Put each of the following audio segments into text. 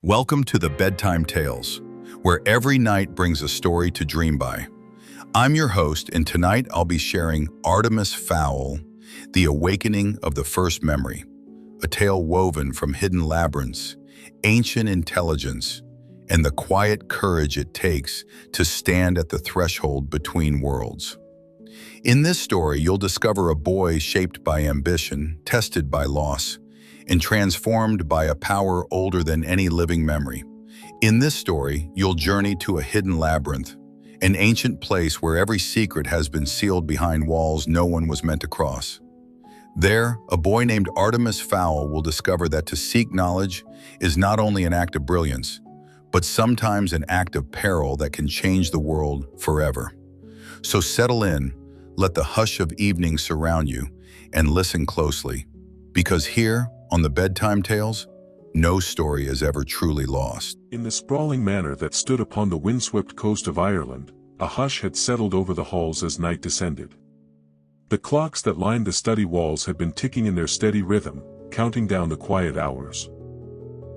Welcome to the Bedtime Tales, where every night brings a story to dream by. I'm your host, and tonight I'll be sharing Artemis Fowl, The Awakening of the First Memory, a tale woven from hidden labyrinths, ancient intelligence, and the quiet courage it takes to stand at the threshold between worlds. In this story, you'll discover a boy shaped by ambition, tested by loss, and transformed by a power older than any living memory. In this story, you'll journey to a hidden labyrinth, an ancient place where every secret has been sealed behind walls no one was meant to cross. There, a boy named Artemis Fowl will discover that to seek knowledge is not only an act of brilliance, but sometimes an act of peril that can change the world forever. So settle in, let the hush of evening surround you, and listen closely, because here, on the Bedtime Tales, no story is ever truly lost. In the sprawling manor that stood upon the windswept coast of Ireland, a hush had settled over the halls as night descended. The clocks that lined the study walls had been ticking in their steady rhythm, counting down the quiet hours.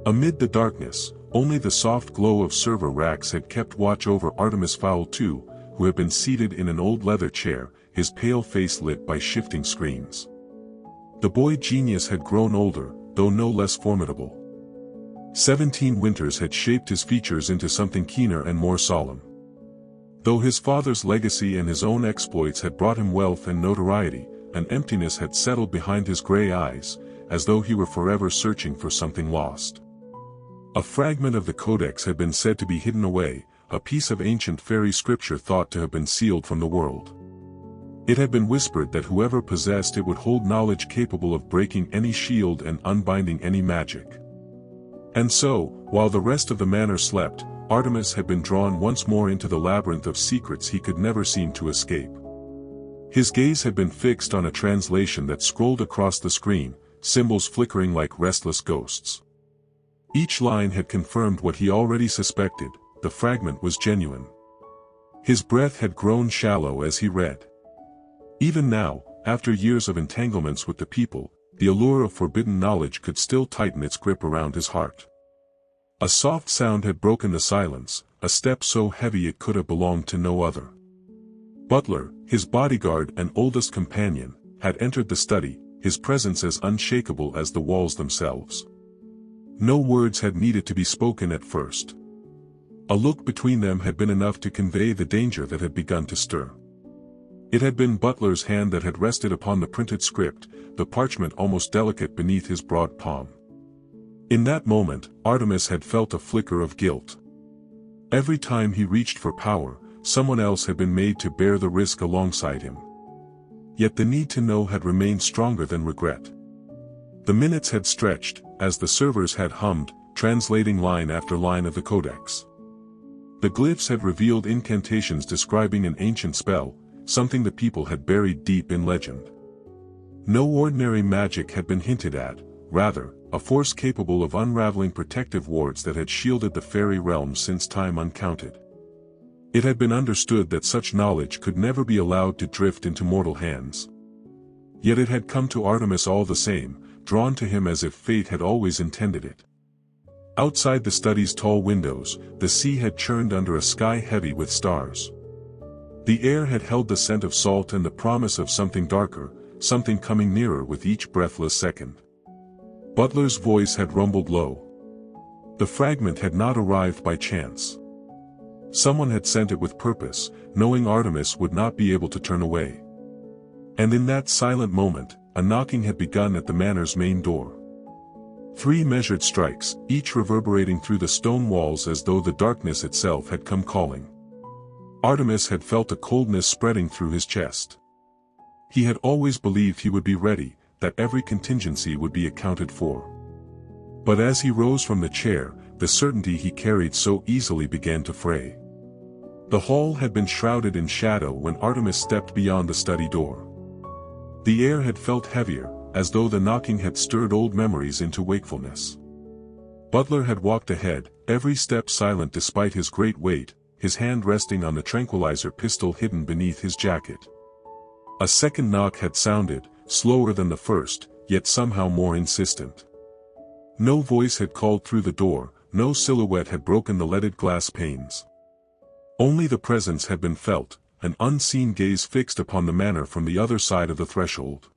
Amid the darkness, only the soft glow of server racks had kept watch over Artemis Fowl II, who had been seated in an old leather chair, his pale face lit by shifting screens. The boy genius had grown older, though no less formidable. 17 winters had shaped his features into something keener and more solemn. Though his father's legacy and his own exploits had brought him wealth and notoriety, an emptiness had settled behind his gray eyes, as though he were forever searching for something lost. A fragment of the Codex had been said to be hidden away, a piece of ancient fairy scripture thought to have been sealed from the world. It had been whispered that whoever possessed it would hold knowledge capable of breaking any shield and unbinding any magic. And so, while the rest of the manor slept, Artemis had been drawn once more into the labyrinth of secrets he could never seem to escape. His gaze had been fixed on a translation that scrolled across the screen, symbols flickering like restless ghosts. Each line had confirmed what he already suspected: the fragment was genuine. His breath had grown shallow as he read. Even now, after years of entanglements with the people, the allure of forbidden knowledge could still tighten its grip around his heart. A soft sound had broken the silence, a step so heavy it could have belonged to no other. Butler, his bodyguard and oldest companion, had entered the study, his presence as unshakable as the walls themselves. No words had needed to be spoken at first. A look between them had been enough to convey the danger that had begun to stir. It had been Butler's hand that had rested upon the printed script, the parchment almost delicate beneath his broad palm. In that moment, Artemis had felt a flicker of guilt. Every time he reached for power, someone else had been made to bear the risk alongside him. Yet the need to know had remained stronger than regret. The minutes had stretched, as the servers had hummed, translating line after line of the Codex. The glyphs had revealed incantations describing an ancient spell, something the people had buried deep in legend. No ordinary magic had been hinted at, rather, a force capable of unraveling protective wards that had shielded the fairy realm since time uncounted. It had been understood that such knowledge could never be allowed to drift into mortal hands. Yet it had come to Artemis all the same, drawn to him as if fate had always intended it. Outside the study's tall windows, the sea had churned under a sky heavy with stars. The air had held the scent of salt and the promise of something darker, something coming nearer with each breathless second. Butler's voice had rumbled low. The fragment had not arrived by chance. Someone had sent it with purpose, knowing Artemis would not be able to turn away. And in that silent moment, a knocking had begun at the manor's main door. 3 measured strikes, each reverberating through the stone walls as though the darkness itself had come calling. Artemis had felt a coldness spreading through his chest. He had always believed he would be ready, that every contingency would be accounted for. But as he rose from the chair, the certainty he carried so easily began to fray. The hall had been shrouded in shadow when Artemis stepped beyond the study door. The air had felt heavier, as though the knocking had stirred old memories into wakefulness. Butler had walked ahead, every step silent despite his great weight, his hand resting on the tranquilizer pistol hidden beneath his jacket. A second knock had sounded, slower than the first, yet somehow more insistent. No voice had called through the door, no silhouette had broken the leaded glass panes. Only the presence had been felt, an unseen gaze fixed upon the manor from the other side of the threshold.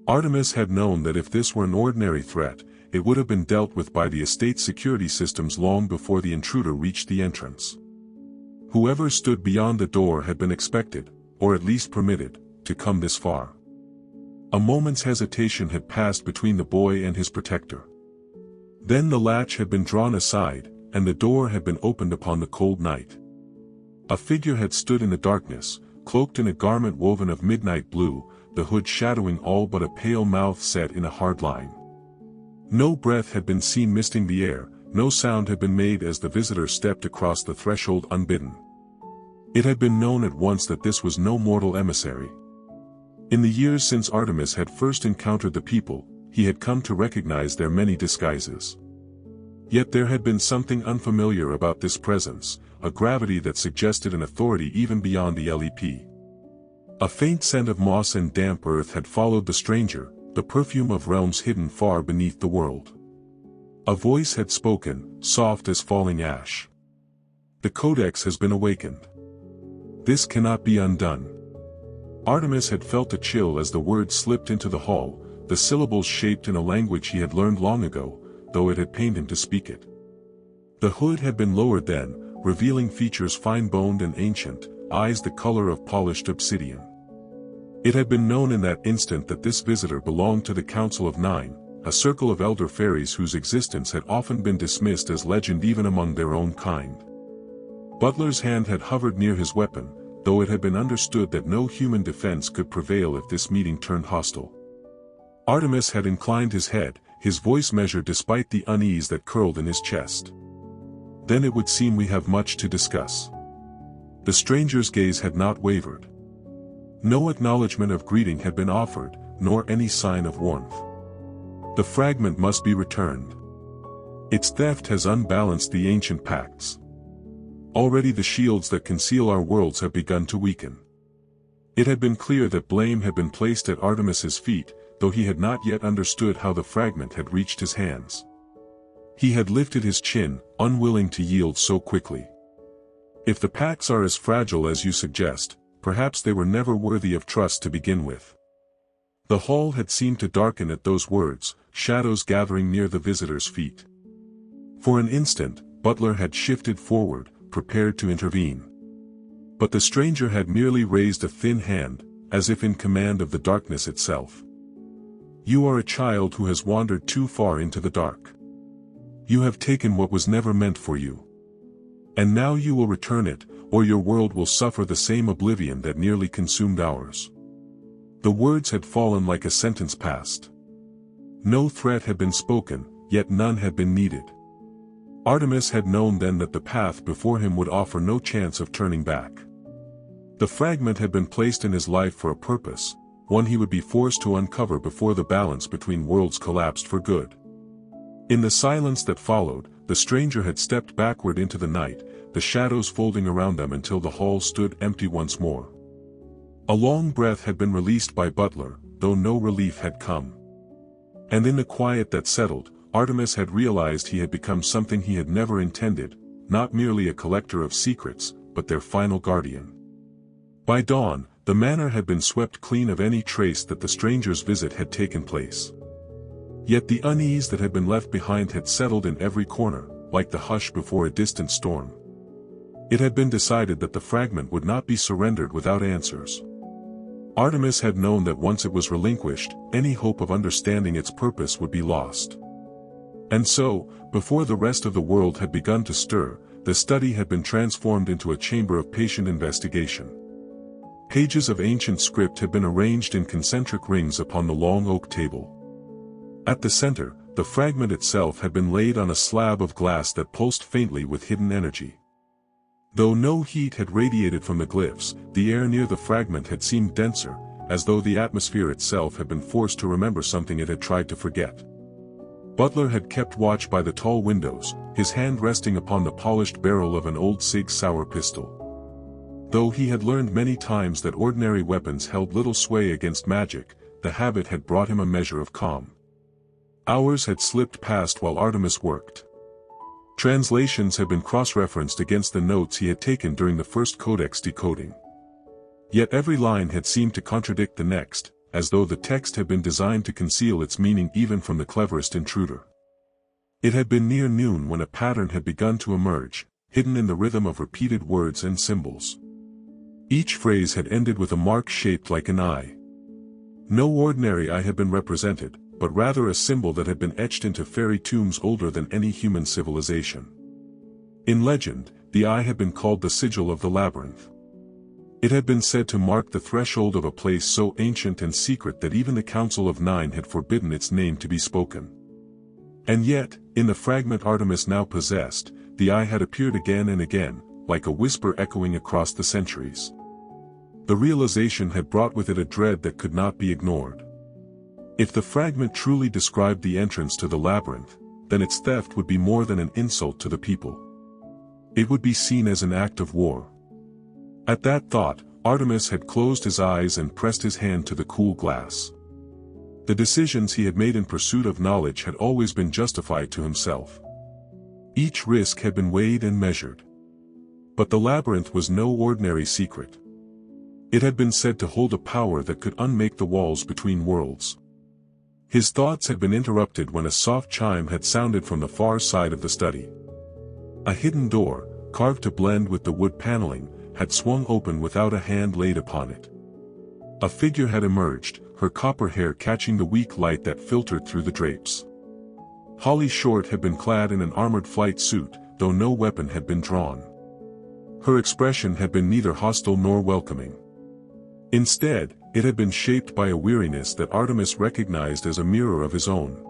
Artemis had known that if this were an ordinary threat, it would have been dealt with by the estate's security systems long before the intruder reached the entrance. Whoever stood beyond the door had been expected, or at least permitted, to come this far. A moment's hesitation had passed between the boy and his protector. Then the latch had been drawn aside, and the door had been opened upon the cold night. A figure had stood in the darkness, cloaked in a garment woven of midnight blue, the hood shadowing all but a pale mouth set in a hard line. No breath had been seen misting the air, no sound had been made as the visitor stepped across the threshold unbidden. It had been known at once that this was no mortal emissary. In the years since Artemis had first encountered the people, he had come to recognize their many disguises. Yet there had been something unfamiliar about this presence, a gravity that suggested an authority even beyond the LEP. A faint scent of moss and damp earth had followed the stranger, the perfume of realms hidden far beneath the world. A voice had spoken, soft as falling ash. The Codex has been awakened. This cannot be undone. Artemis had felt a chill as the words slipped into the hall, the syllables shaped in a language he had learned long ago, though it had pained him to speak it. The hood had been lowered then, revealing features fine-boned and ancient, eyes the color of polished obsidian. It had been known in that instant that this visitor belonged to the Council of Nine, a circle of elder fairies whose existence had often been dismissed as legend even among their own kind. Butler's hand had hovered near his weapon, though it had been understood that no human defense could prevail if this meeting turned hostile. Artemis had inclined his head, his voice measured despite the unease that curled in his chest. Then it would seem we have much to discuss. The stranger's gaze had not wavered. No acknowledgement of greeting had been offered, nor any sign of warmth. The fragment must be returned. Its theft has unbalanced the ancient pacts. Already the shields that conceal our worlds have begun to weaken. It had been clear that blame had been placed at Artemis's feet, though he had not yet understood how the fragment had reached his hands. He had lifted his chin, unwilling to yield so quickly. If the pacts are as fragile as you suggest, perhaps they were never worthy of trust to begin with. The hall had seemed to darken at those words, shadows gathering near the visitor's feet. For an instant, Butler had shifted forward, prepared to intervene. But the stranger had merely raised a thin hand, as if in command of the darkness itself. You are a child who has wandered too far into the dark. You have taken what was never meant for you. And now you will return it, or your world will suffer the same oblivion that nearly consumed ours. The words had fallen like a sentence passed. No threat had been spoken, yet none had been needed. Artemis had known then that the path before him would offer no chance of turning back. The fragment had been placed in his life for a purpose, one he would be forced to uncover before the balance between worlds collapsed for good. In the silence that followed, the stranger had stepped backward into the night, the shadows folding around them until the hall stood empty once more. A long breath had been released by Butler, though no relief had come. And in the quiet that settled, Artemis had realized he had become something he had never intended, not merely a collector of secrets, but their final guardian. By dawn, the manor had been swept clean of any trace that the stranger's visit had taken place. Yet the unease that had been left behind had settled in every corner, like the hush before a distant storm. It had been decided that the fragment would not be surrendered without answers. Artemis had known that once it was relinquished, any hope of understanding its purpose would be lost. And so, before the rest of the world had begun to stir, the study had been transformed into a chamber of patient investigation. Pages of ancient script had been arranged in concentric rings upon the long oak table. At the center, the fragment itself had been laid on a slab of glass that pulsed faintly with hidden energy. Though no heat had radiated from the glyphs, the air near the fragment had seemed denser, as though the atmosphere itself had been forced to remember something it had tried to forget. Butler had kept watch by the tall windows, his hand resting upon the polished barrel of an old Sig Sauer pistol. Though he had learned many times that ordinary weapons held little sway against magic, the habit had brought him a measure of calm. Hours had slipped past while Artemis worked. Translations had been cross-referenced against the notes he had taken during the first codex decoding. Yet every line had seemed to contradict the next, as though the text had been designed to conceal its meaning even from the cleverest intruder. It had been near noon when a pattern had begun to emerge, hidden in the rhythm of repeated words and symbols. Each phrase had ended with a mark shaped like an eye. No ordinary eye had been represented, but rather a symbol that had been etched into fairy tombs older than any human civilization. In legend, the eye had been called the sigil of the labyrinth. It had been said to mark the threshold of a place so ancient and secret that even the Council of Nine had forbidden its name to be spoken. And yet, in the fragment Artemis now possessed, the eye had appeared again and again, like a whisper echoing across the centuries. The realization had brought with it a dread that could not be ignored. If the fragment truly described the entrance to the labyrinth, then its theft would be more than an insult to the people. It would be seen as an act of war. At that thought, Artemis had closed his eyes and pressed his hand to the cool glass. The decisions he had made in pursuit of knowledge had always been justified to himself. Each risk had been weighed and measured. But the labyrinth was no ordinary secret. It had been said to hold a power that could unmake the walls between worlds. His thoughts had been interrupted when a soft chime had sounded from the far side of the study. A hidden door, carved to blend with the wood paneling, had swung open without a hand laid upon it. A figure had emerged, her copper hair catching the weak light that filtered through the drapes. Holly Short had been clad in an armored flight suit, though no weapon had been drawn. Her expression had been neither hostile nor welcoming. Instead, it had been shaped by a weariness that Artemis recognized as a mirror of his own.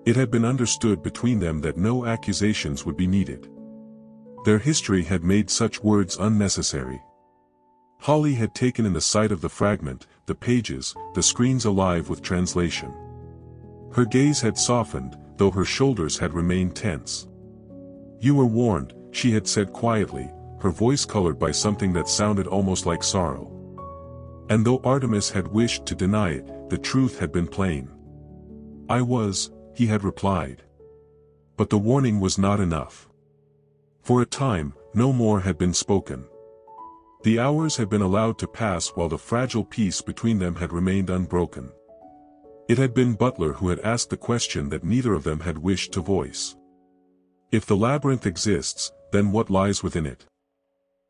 It had been understood between them that no accusations would be needed. Their history had made such words unnecessary. Holly had taken in the sight of the fragment, the pages, the screens alive with translation. Her gaze had softened, though her shoulders had remained tense. "You were warned," she had said quietly, her voice colored by something that sounded almost like sorrow. And though Artemis had wished to deny it, the truth had been plain. "I was," he had replied. But the warning was not enough. For a time, no more had been spoken. The hours had been allowed to pass while the fragile peace between them had remained unbroken. It had been Butler who had asked the question that neither of them had wished to voice. If the labyrinth exists, then what lies within it?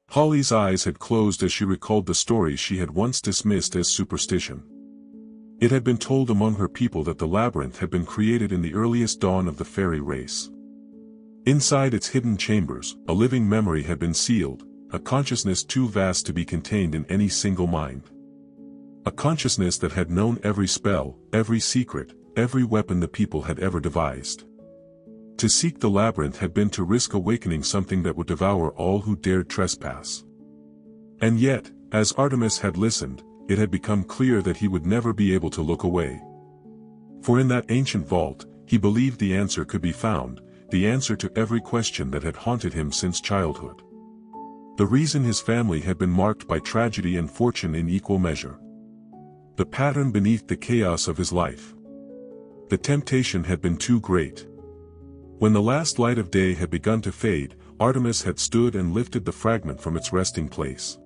Holly's eyes had closed as she recalled the stories she had once dismissed as superstition. It had been told among her people that the labyrinth had been created in the earliest dawn of the fairy race. Inside its hidden chambers, a living memory had been sealed, a consciousness too vast to be contained in any single mind. A consciousness that had known every spell, every secret, every weapon the people had ever devised. To seek the labyrinth had been to risk awakening something that would devour all who dared trespass. And yet, as Artemis had listened, it had become clear that he would never be able to look away. For in that ancient vault, he believed the answer could be found, the answer to every question that had haunted him since childhood. The reason his family had been marked by tragedy and fortune in equal measure. The pattern beneath the chaos of his life. The temptation had been too great. When the last light of day had begun to fade, Artemis had stood and lifted the fragment from its resting place.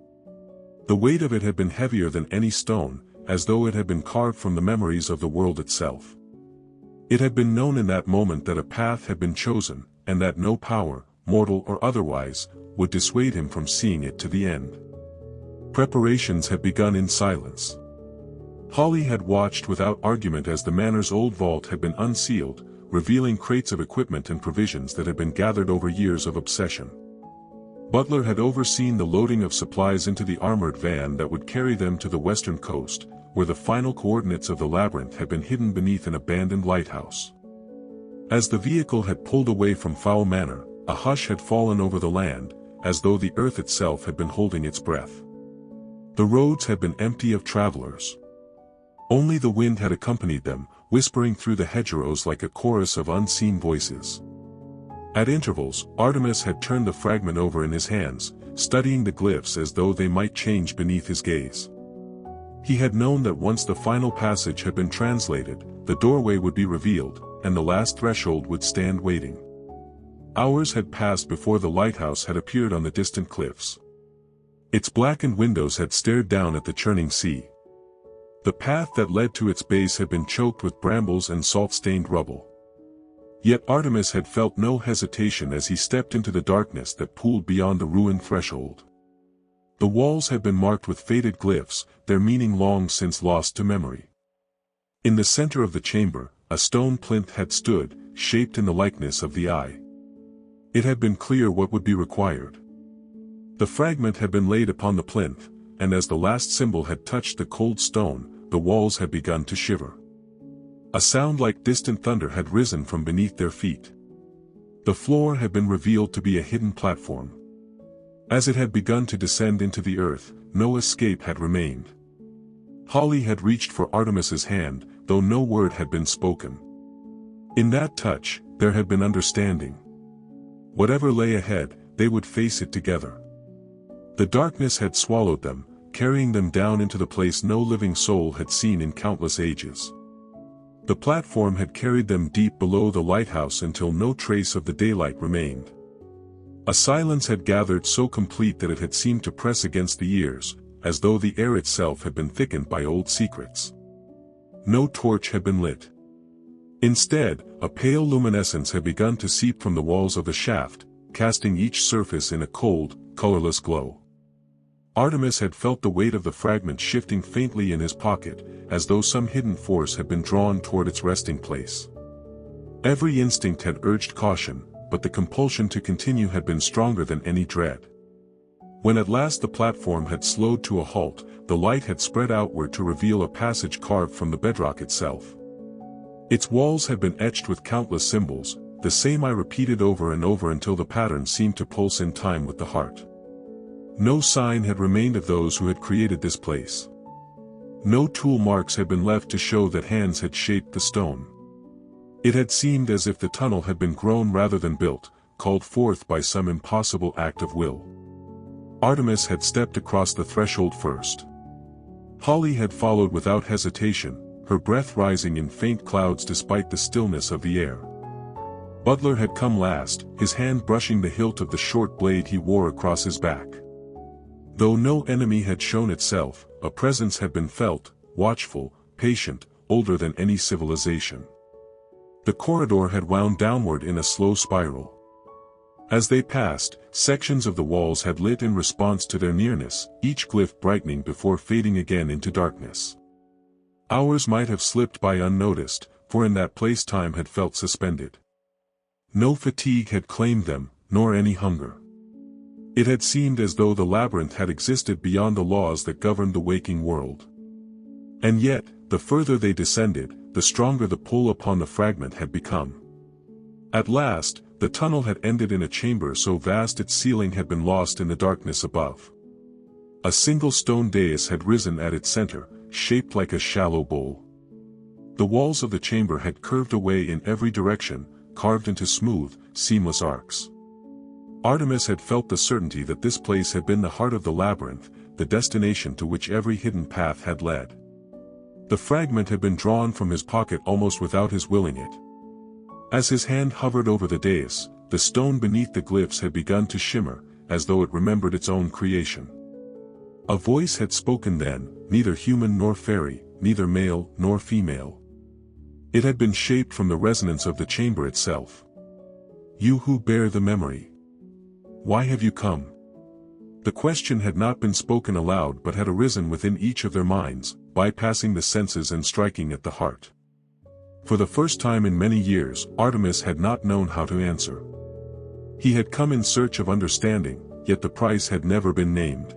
The weight of it had been heavier than any stone, as though it had been carved from the memories of the world itself. It had been known in that moment that a path had been chosen, and that no power, mortal or otherwise, would dissuade him from seeing it to the end. Preparations had begun in silence. Holly had watched without argument as the manor's old vault had been unsealed, revealing crates of equipment and provisions that had been gathered over years of obsession. Butler had overseen the loading of supplies into the armored van that would carry them to the western coast, where the final coordinates of the labyrinth had been hidden beneath an abandoned lighthouse. As the vehicle had pulled away from Fowl Manor, a hush had fallen over the land, as though the earth itself had been holding its breath. The roads had been empty of travelers. Only the wind had accompanied them, whispering through the hedgerows like a chorus of unseen voices. At intervals, Artemis had turned the fragment over in his hands, studying the glyphs as though they might change beneath his gaze. He had known that once the final passage had been translated, the doorway would be revealed, and the last threshold would stand waiting. Hours had passed before the lighthouse had appeared on the distant cliffs. Its blackened windows had stared down at the churning sea. The path that led to its base had been choked with brambles and salt-stained rubble. Yet Artemis had felt no hesitation as he stepped into the darkness that pooled beyond the ruined threshold. The walls had been marked with faded glyphs, their meaning long since lost to memory. In the center of the chamber, a stone plinth had stood, shaped in the likeness of the eye. It had been clear what would be required. The fragment had been laid upon the plinth, and as the last symbol had touched the cold stone, the walls had begun to shiver. A sound like distant thunder had risen from beneath their feet. The floor had been revealed to be a hidden platform. As it had begun to descend into the earth, no escape had remained. Holly had reached for Artemis's hand, though no word had been spoken. In that touch, there had been understanding. Whatever lay ahead, they would face it together. The darkness had swallowed them, carrying them down into the place no living soul had seen in countless ages. The platform had carried them deep below the lighthouse until no trace of the daylight remained. A silence had gathered so complete that it had seemed to press against the ears, as though the air itself had been thickened by old secrets. No torch had been lit. Instead, a pale luminescence had begun to seep from the walls of the shaft, casting each surface in a cold, colorless glow. Artemis had felt the weight of the fragment shifting faintly in his pocket, as though some hidden force had been drawn toward its resting place. Every instinct had urged caution, but the compulsion to continue had been stronger than any dread. When at last the platform had slowed to a halt, the light had spread outward to reveal a passage carved from the bedrock itself. Its walls had been etched with countless symbols, the same I repeated over and over until the pattern seemed to pulse in time with the heart. No sign had remained of those who had created this place. No tool marks had been left to show that hands had shaped the stone. It had seemed as if the tunnel had been grown rather than built, called forth by some impossible act of will. Artemis had stepped across the threshold first. Holly had followed without hesitation, her breath rising in faint clouds despite the stillness of the air. Butler had come last, his hand brushing the hilt of the short blade he wore across his back. Though no enemy had shown itself, a presence had been felt, watchful, patient, older than any civilization. The corridor had wound downward in a slow spiral. As they passed, sections of the walls had lit in response to their nearness, each glyph brightening before fading again into darkness. Hours might have slipped by unnoticed, for in that place time had felt suspended. No fatigue had claimed them, nor any hunger. It had seemed as though the labyrinth had existed beyond the laws that governed the waking world. And yet, the further they descended, the stronger the pull upon the fragment had become. At last, the tunnel had ended in a chamber so vast its ceiling had been lost in the darkness above. A single stone dais had risen at its center, shaped like a shallow bowl. The walls of the chamber had curved away in every direction, carved into smooth, seamless arcs. Artemis had felt the certainty that this place had been the heart of the labyrinth, the destination to which every hidden path had led. The fragment had been drawn from his pocket almost without his willing it. As his hand hovered over the dais, the stone beneath the glyphs had begun to shimmer, as though it remembered its own creation. A voice had spoken then, neither human nor fairy, neither male nor female. It had been shaped from the resonance of the chamber itself. You who bear the memory. Why have you come? The question had not been spoken aloud but had arisen within each of their minds, bypassing the senses and striking at the heart. For the first time in many years, Artemis had not known how to answer. He had come in search of understanding, yet the price had never been named.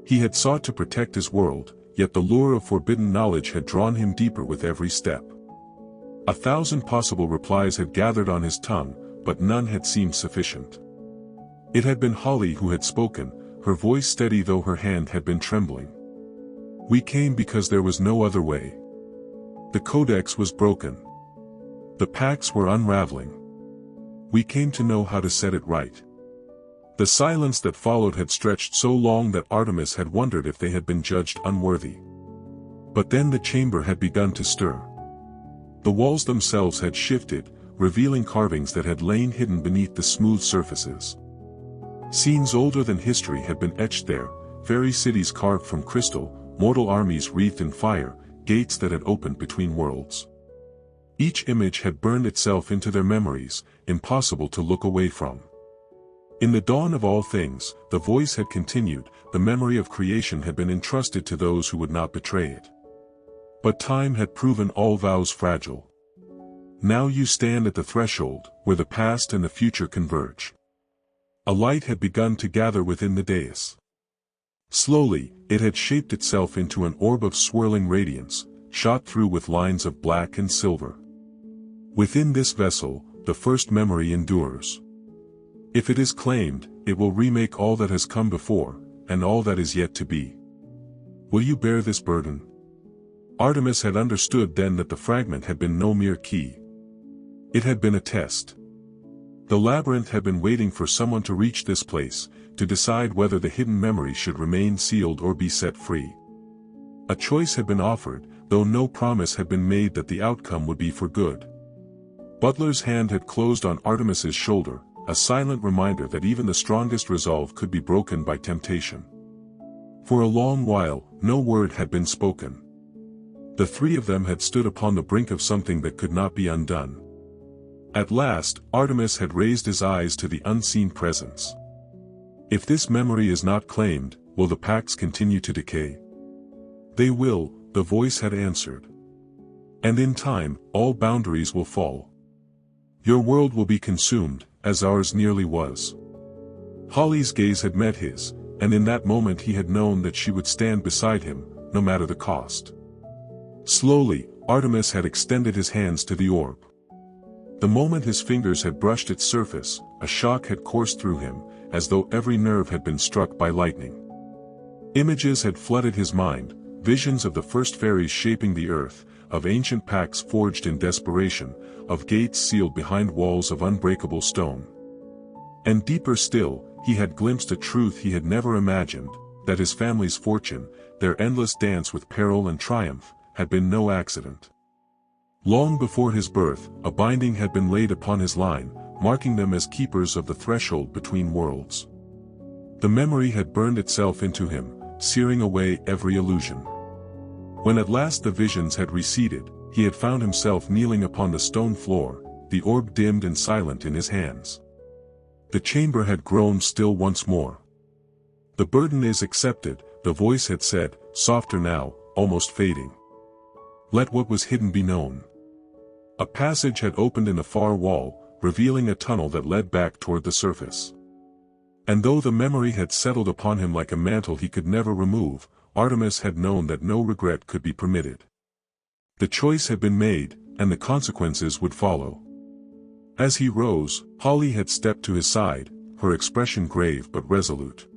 He had sought to protect his world, yet the lure of forbidden knowledge had drawn him deeper with every step. 1,000 possible replies had gathered on his tongue, but none had seemed sufficient. It had been Holly who had spoken, her voice steady though her hand had been trembling. We came because there was no other way. The codex was broken. The pacts were unraveling. We came to know how to set it right. The silence that followed had stretched so long that Artemis had wondered if they had been judged unworthy. But then the chamber had begun to stir. The walls themselves had shifted, revealing carvings that had lain hidden beneath the smooth surfaces. Scenes older than history had been etched there, fairy cities carved from crystal, mortal armies wreathed in fire, gates that had opened between worlds. Each image had burned itself into their memories, impossible to look away from. In the dawn of all things, the voice had continued, the memory of creation had been entrusted to those who would not betray it. But time had proven all vows fragile. Now you stand at the threshold, where the past and the future converge. A light had begun to gather within the dais. Slowly, it had shaped itself into an orb of swirling radiance, shot through with lines of black and silver. Within this vessel, the first memory endures. If it is claimed, it will remake all that has come before, and all that is yet to be. Will you bear this burden? Artemis had understood then that the fragment had been no mere key. It had been a test. The labyrinth had been waiting for someone to reach this place, to decide whether the hidden memory should remain sealed or be set free. A choice had been offered, though no promise had been made that the outcome would be for good. Butler's hand had closed on Artemis's shoulder, a silent reminder that even the strongest resolve could be broken by temptation. For a long while, no word had been spoken. The three of them had stood upon the brink of something that could not be undone. At last, Artemis had raised his eyes to the unseen presence. If this memory is not claimed, will the pacts continue to decay? They will, the voice had answered. And in time, all boundaries will fall. Your world will be consumed, as ours nearly was. Holly's gaze had met his, and in that moment he had known that she would stand beside him, no matter the cost. Slowly, Artemis had extended his hands to the orb. The moment his fingers had brushed its surface, a shock had coursed through him, as though every nerve had been struck by lightning. Images had flooded his mind, visions of the first fairies shaping the earth, of ancient pacts forged in desperation, of gates sealed behind walls of unbreakable stone. And deeper still, he had glimpsed a truth he had never imagined, that his family's fortune, their endless dance with peril and triumph, had been no accident. Long before his birth, a binding had been laid upon his line, marking them as keepers of the threshold between worlds. The memory had burned itself into him, searing away every illusion. When at last the visions had receded, he had found himself kneeling upon the stone floor, the orb dimmed and silent in his hands. The chamber had grown still once more. The burden is accepted, the voice had said, softer now, almost fading. Let what was hidden be known. A passage had opened in the far wall, revealing a tunnel that led back toward the surface. And though the memory had settled upon him like a mantle he could never remove, Artemis had known that no regret could be permitted. The choice had been made, and the consequences would follow. As he rose, Holly had stepped to his side, her expression grave but resolute.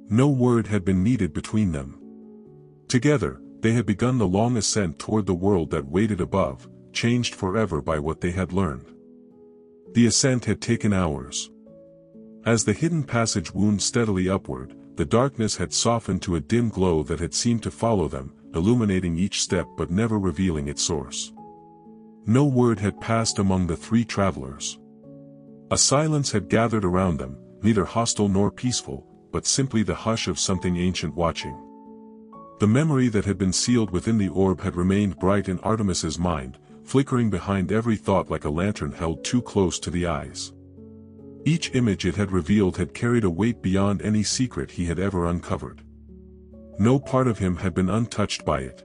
No word had been needed between them. Together, they had begun the long ascent toward the world that waited above, changed forever by what they had learned. The ascent had taken hours. As the hidden passage wound steadily upward, the darkness had softened to a dim glow that had seemed to follow them, illuminating each step but never revealing its source. No word had passed among the three travelers. A silence had gathered around them, neither hostile nor peaceful, but simply the hush of something ancient watching. The memory that had been sealed within the orb had remained bright in Artemis's mind, flickering behind every thought like a lantern held too close to the eyes. Each image it had revealed had carried a weight beyond any secret he had ever uncovered. No part of him had been untouched by it.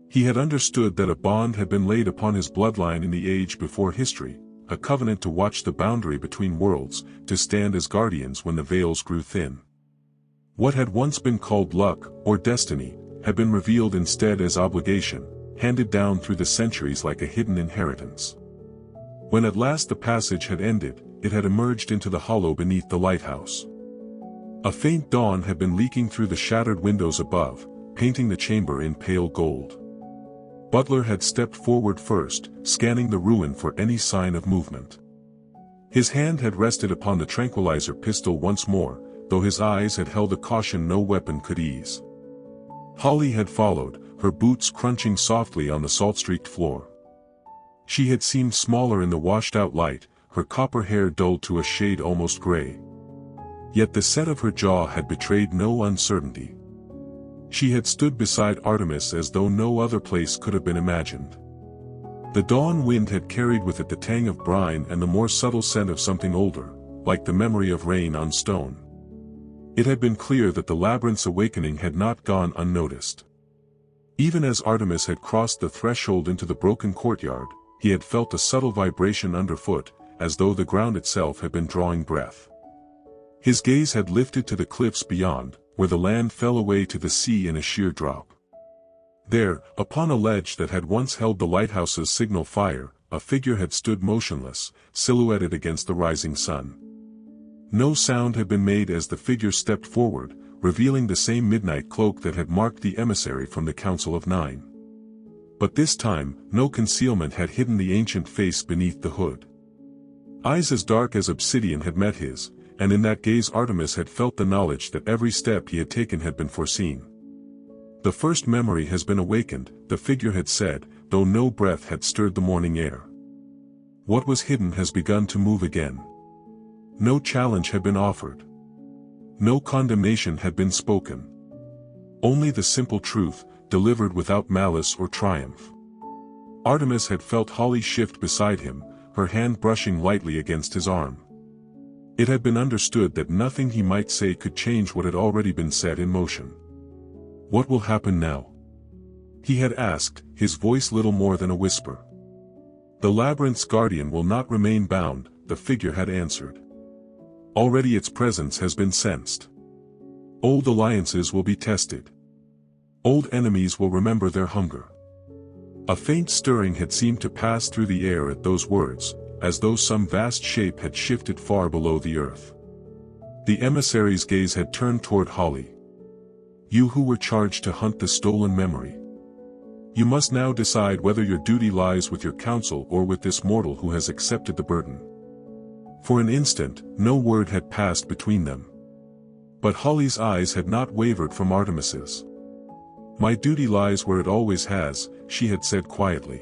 He had understood that a bond had been laid upon his bloodline in the age before history, a covenant to watch the boundary between worlds, to stand as guardians when the veils grew thin. What had once been called luck, or destiny, had been revealed instead as obligation, handed down through the centuries like a hidden inheritance. When at last the passage had ended, it had emerged into the hollow beneath the lighthouse. A faint dawn had been leaking through the shattered windows above, painting the chamber in pale gold. Butler had stepped forward first, scanning the ruin for any sign of movement. His hand had rested upon the tranquilizer pistol once more, though his eyes had held a caution no weapon could ease. Holly had followed, her boots crunching softly on the salt-streaked floor. She had seemed smaller in the washed-out light, her copper hair dulled to a shade almost gray. Yet the set of her jaw had betrayed no uncertainty. She had stood beside Artemis as though no other place could have been imagined. The dawn wind had carried with it the tang of brine and the more subtle scent of something older, like the memory of rain on stone. It had been clear that the labyrinth's awakening had not gone unnoticed. Even as Artemis had crossed the threshold into the broken courtyard, he had felt a subtle vibration underfoot, as though the ground itself had been drawing breath. His gaze had lifted to the cliffs beyond, where the land fell away to the sea in a sheer drop. There, upon a ledge that had once held the lighthouse's signal fire, a figure had stood motionless, silhouetted against the rising sun. No sound had been made as the figure stepped forward, revealing the same midnight cloak that had marked the emissary from the Council of Nine. But this time, no concealment had hidden the ancient face beneath the hood. Eyes as dark as obsidian had met his, and in that gaze Artemis had felt the knowledge that every step he had taken had been foreseen. "The first memory has been awakened," the figure had said, though no breath had stirred the morning air. "What was hidden has begun to move again." No challenge had been offered. No condemnation had been spoken. Only the simple truth, delivered without malice or triumph. Artemis had felt Holly shift beside him, her hand brushing lightly against his arm. It had been understood that nothing he might say could change what had already been set in motion. "What will happen now?" he had asked, his voice little more than a whisper. "The labyrinth's guardian will not remain bound," the figure had answered. "Already its presence has been sensed. Old alliances will be tested. Old enemies will remember their hunger." A faint stirring had seemed to pass through the air at those words, as though some vast shape had shifted far below the earth. The emissary's gaze had turned toward Holly. "You who were charged to hunt the stolen memory. You must now decide whether your duty lies with your council or with this mortal who has accepted the burden." For an instant, no word had passed between them. But Holly's eyes had not wavered from Artemis's. "My duty lies where it always has," she had said quietly.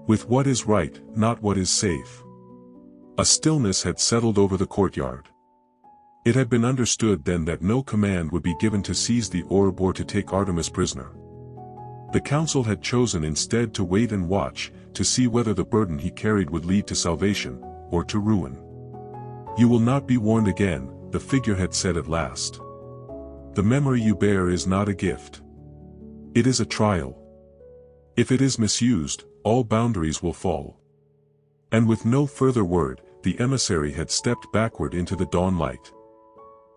"With what is right, not what is safe." A stillness had settled over the courtyard. It had been understood then that no command would be given to seize the orb or to take Artemis prisoner. The council had chosen instead to wait and watch, to see whether the burden he carried would lead to salvation, or to ruin. "You will not be warned again," the figure had said at last. "The memory you bear is not a gift. It is a trial. If it is misused, all boundaries will fall." And with no further word, the emissary had stepped backward into the dawn light.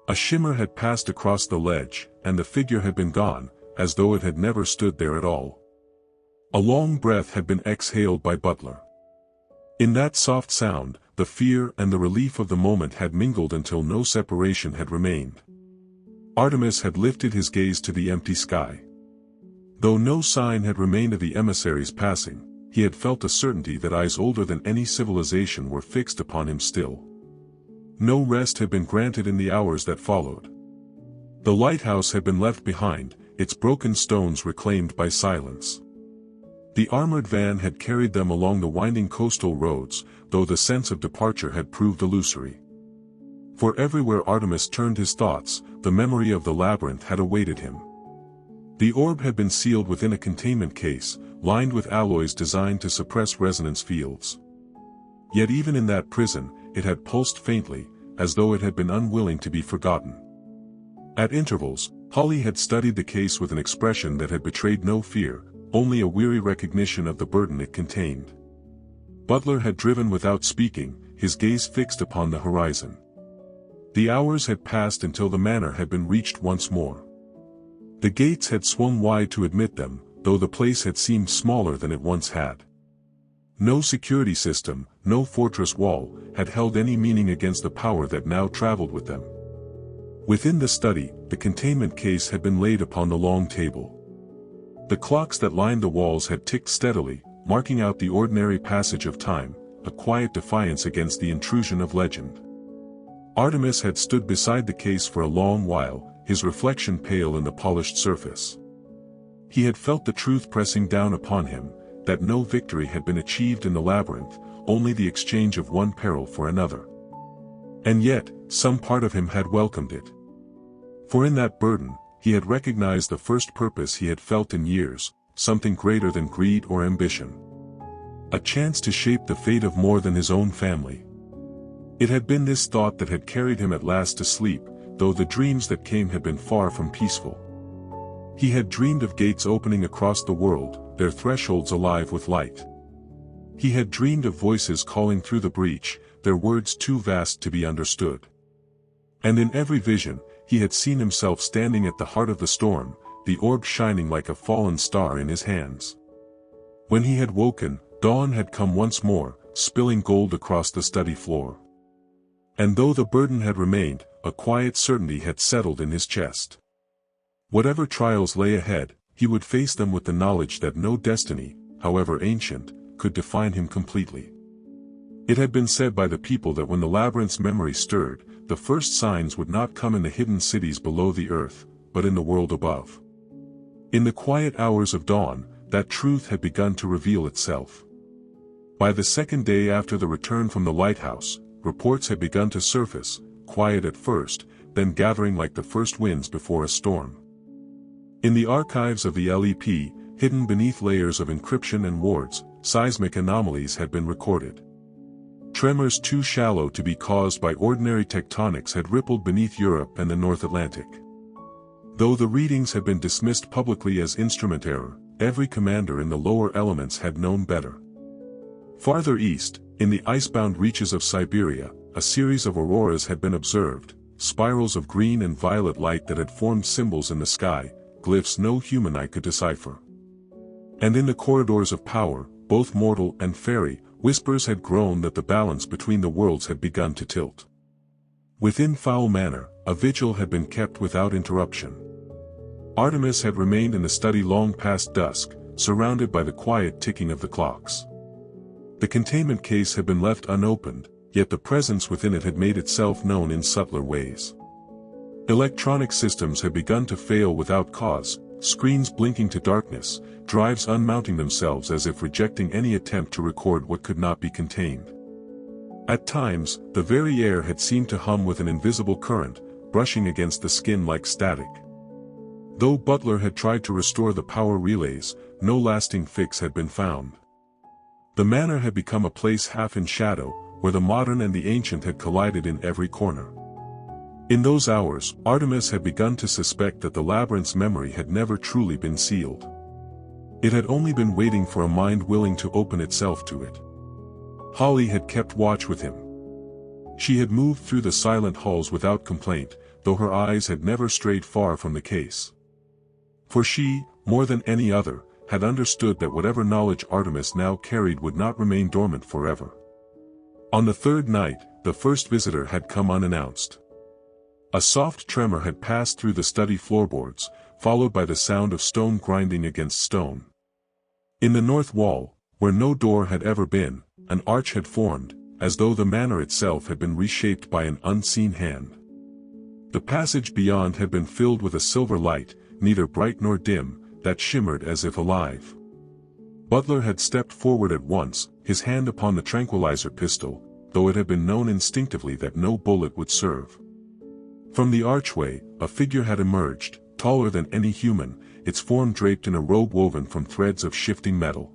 A shimmer had passed across the ledge, and the figure had been gone, as though it had never stood there at all. A long breath had been exhaled by Butler. In that soft sound, the fear and the relief of the moment had mingled until no separation had remained. Artemis had lifted his gaze to the empty sky. Though no sign had remained of the emissary's passing, he had felt a certainty that eyes older than any civilization were fixed upon him still. No rest had been granted in the hours that followed. The lighthouse had been left behind, its broken stones reclaimed by silence. The armored van had carried them along the winding coastal roads, though the sense of departure had proved illusory. For everywhere Artemis turned his thoughts, the memory of the labyrinth had awaited him. The orb had been sealed within a containment case, lined with alloys designed to suppress resonance fields. Yet even in that prison, it had pulsed faintly, as though it had been unwilling to be forgotten. At intervals, Holly had studied the case with an expression that had betrayed no fear, only a weary recognition of the burden it contained. Butler had driven without speaking, his gaze fixed upon the horizon. The hours had passed until the manor had been reached once more. The gates had swung wide to admit them, though the place had seemed smaller than it once had. No security system, no fortress wall, had held any meaning against the power that now traveled with them. Within the study, the containment case had been laid upon the long table. The clocks that lined the walls had ticked steadily, marking out the ordinary passage of time, a quiet defiance against the intrusion of legend. Artemis had stood beside the case for a long while, his reflection pale in the polished surface. He had felt the truth pressing down upon him, that no victory had been achieved in the labyrinth, only the exchange of one peril for another. And yet, some part of him had welcomed it. For in that burden, he had recognized the first purpose he had felt in years, something greater than greed or ambition. A chance to shape the fate of more than his own family. It had been this thought that had carried him at last to sleep, though the dreams that came had been far from peaceful. He had dreamed of gates opening across the world, their thresholds alive with light. He had dreamed of voices calling through the breach, their words too vast to be understood. And in every vision, he had seen himself standing at the heart of the storm, the orb shining like a fallen star in his hands. When he had woken, dawn had come once more, spilling gold across the study floor. And though the burden had remained, a quiet certainty had settled in his chest. Whatever trials lay ahead, he would face them with the knowledge that no destiny, however ancient, could define him completely. It had been said by the people that when the labyrinth's memory stirred, the first signs would not come in the hidden cities below the earth, but in the world above. In the quiet hours of dawn, that truth had begun to reveal itself. By the second day after the return from the lighthouse, reports had begun to surface, quiet at first, then gathering like the first winds before a storm. In the archives of the LEP, hidden beneath layers of encryption and wards, seismic anomalies had been recorded. Tremors too shallow to be caused by ordinary tectonics had rippled beneath Europe and the North Atlantic. Though the readings had been dismissed publicly as instrument error, every commander in the lower elements had known better. Farther east, in the icebound reaches of Siberia, a series of auroras had been observed, spirals of green and violet light that had formed symbols in the sky, glyphs no human eye could decipher. And in the corridors of power, both mortal and fairy, whispers had grown that the balance between the worlds had begun to tilt. Within Fowl Manor, a vigil had been kept without interruption. Artemis had remained in the study long past dusk, surrounded by the quiet ticking of the clocks. The containment case had been left unopened, yet the presence within it had made itself known in subtler ways. Electronic systems had begun to fail without cause, screens blinking to darkness, drives unmounting themselves as if rejecting any attempt to record what could not be contained. At times, the very air had seemed to hum with an invisible current, brushing against the skin like static. Though Butler had tried to restore the power relays, no lasting fix had been found. The manor had become a place half in shadow, where the modern and the ancient had collided in every corner. In those hours, Artemis had begun to suspect that the labyrinth's memory had never truly been sealed. It had only been waiting for a mind willing to open itself to it. Holly had kept watch with him. She had moved through the silent halls without complaint, though her eyes had never strayed far from the case. For she, more than any other, had understood that whatever knowledge Artemis now carried would not remain dormant forever. On the third night, the first visitor had come unannounced. A soft tremor had passed through the study floorboards, followed by the sound of stone grinding against stone. In the north wall, where no door had ever been, an arch had formed, as though the manor itself had been reshaped by an unseen hand. The passage beyond had been filled with a silver light, neither bright nor dim, that shimmered as if alive. Butler had stepped forward at once, his hand upon the tranquilizer pistol, though it had been known instinctively that no bullet would serve. From the archway, a figure had emerged, taller than any human, its form draped in a robe woven from threads of shifting metal.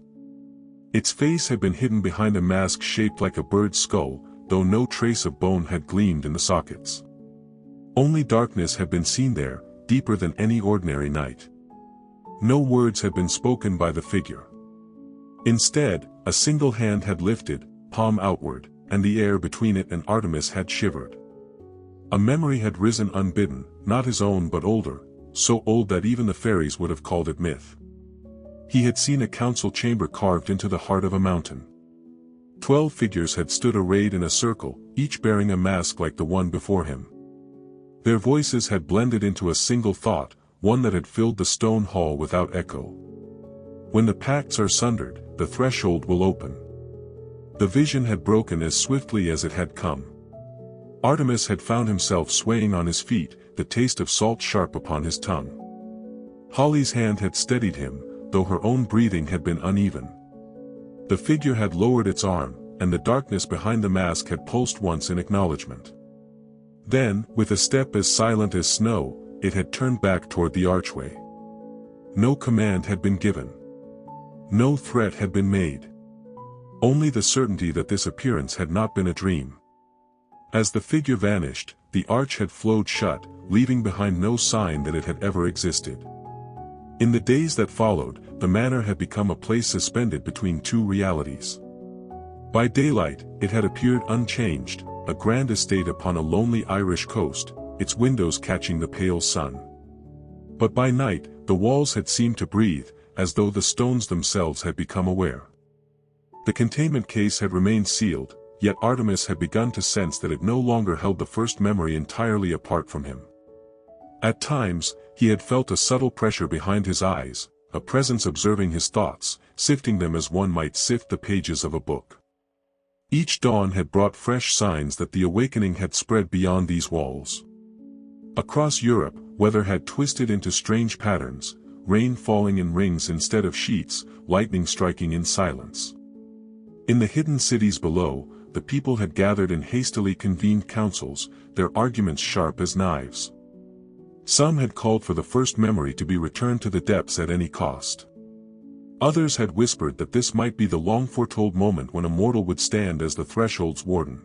Its face had been hidden behind a mask shaped like a bird's skull, though no trace of bone had gleamed in the sockets. Only darkness had been seen there, deeper than any ordinary night. No words had been spoken by the figure. Instead, a single hand had lifted, palm outward, and the air between it and Artemis had shivered. A memory had risen unbidden, not his own but older, so old that even the fairies would have called it myth. He had seen a council chamber carved into the heart of a mountain. 12 figures had stood arrayed in a circle, each bearing a mask like the one before him. Their voices had blended into a single thought, one that had filled the stone hall without echo. When the pacts are sundered, the threshold will open. The vision had broken as swiftly as it had come. Artemis had found himself swaying on his feet, the taste of salt sharp upon his tongue. Holly's hand had steadied him, though her own breathing had been uneven. The figure had lowered its arm, and the darkness behind the mask had pulsed once in acknowledgement. Then, with a step as silent as snow, it had turned back toward the archway. No command had been given. No threat had been made. Only the certainty that this appearance had not been a dream. As the figure vanished, the arch had flowed shut, leaving behind no sign that it had ever existed. In the days that followed, the manor had become a place suspended between two realities. By daylight, it had appeared unchanged, a grand estate upon a lonely Irish coast, its windows catching the pale sun. But by night, the walls had seemed to breathe, as though the stones themselves had become aware. The containment case had remained sealed, yet Artemis had begun to sense that it no longer held the first memory entirely apart from him. At times, he had felt a subtle pressure behind his eyes, a presence observing his thoughts, sifting them as one might sift the pages of a book. Each dawn had brought fresh signs that the awakening had spread beyond these walls. Across Europe, weather had twisted into strange patterns, rain falling in rings instead of sheets, lightning striking in silence. In the hidden cities below, the people had gathered in hastily convened councils, their arguments sharp as knives. Some had called for the first memory to be returned to the depths at any cost. Others had whispered that this might be the long-foretold moment when a mortal would stand as the threshold's warden.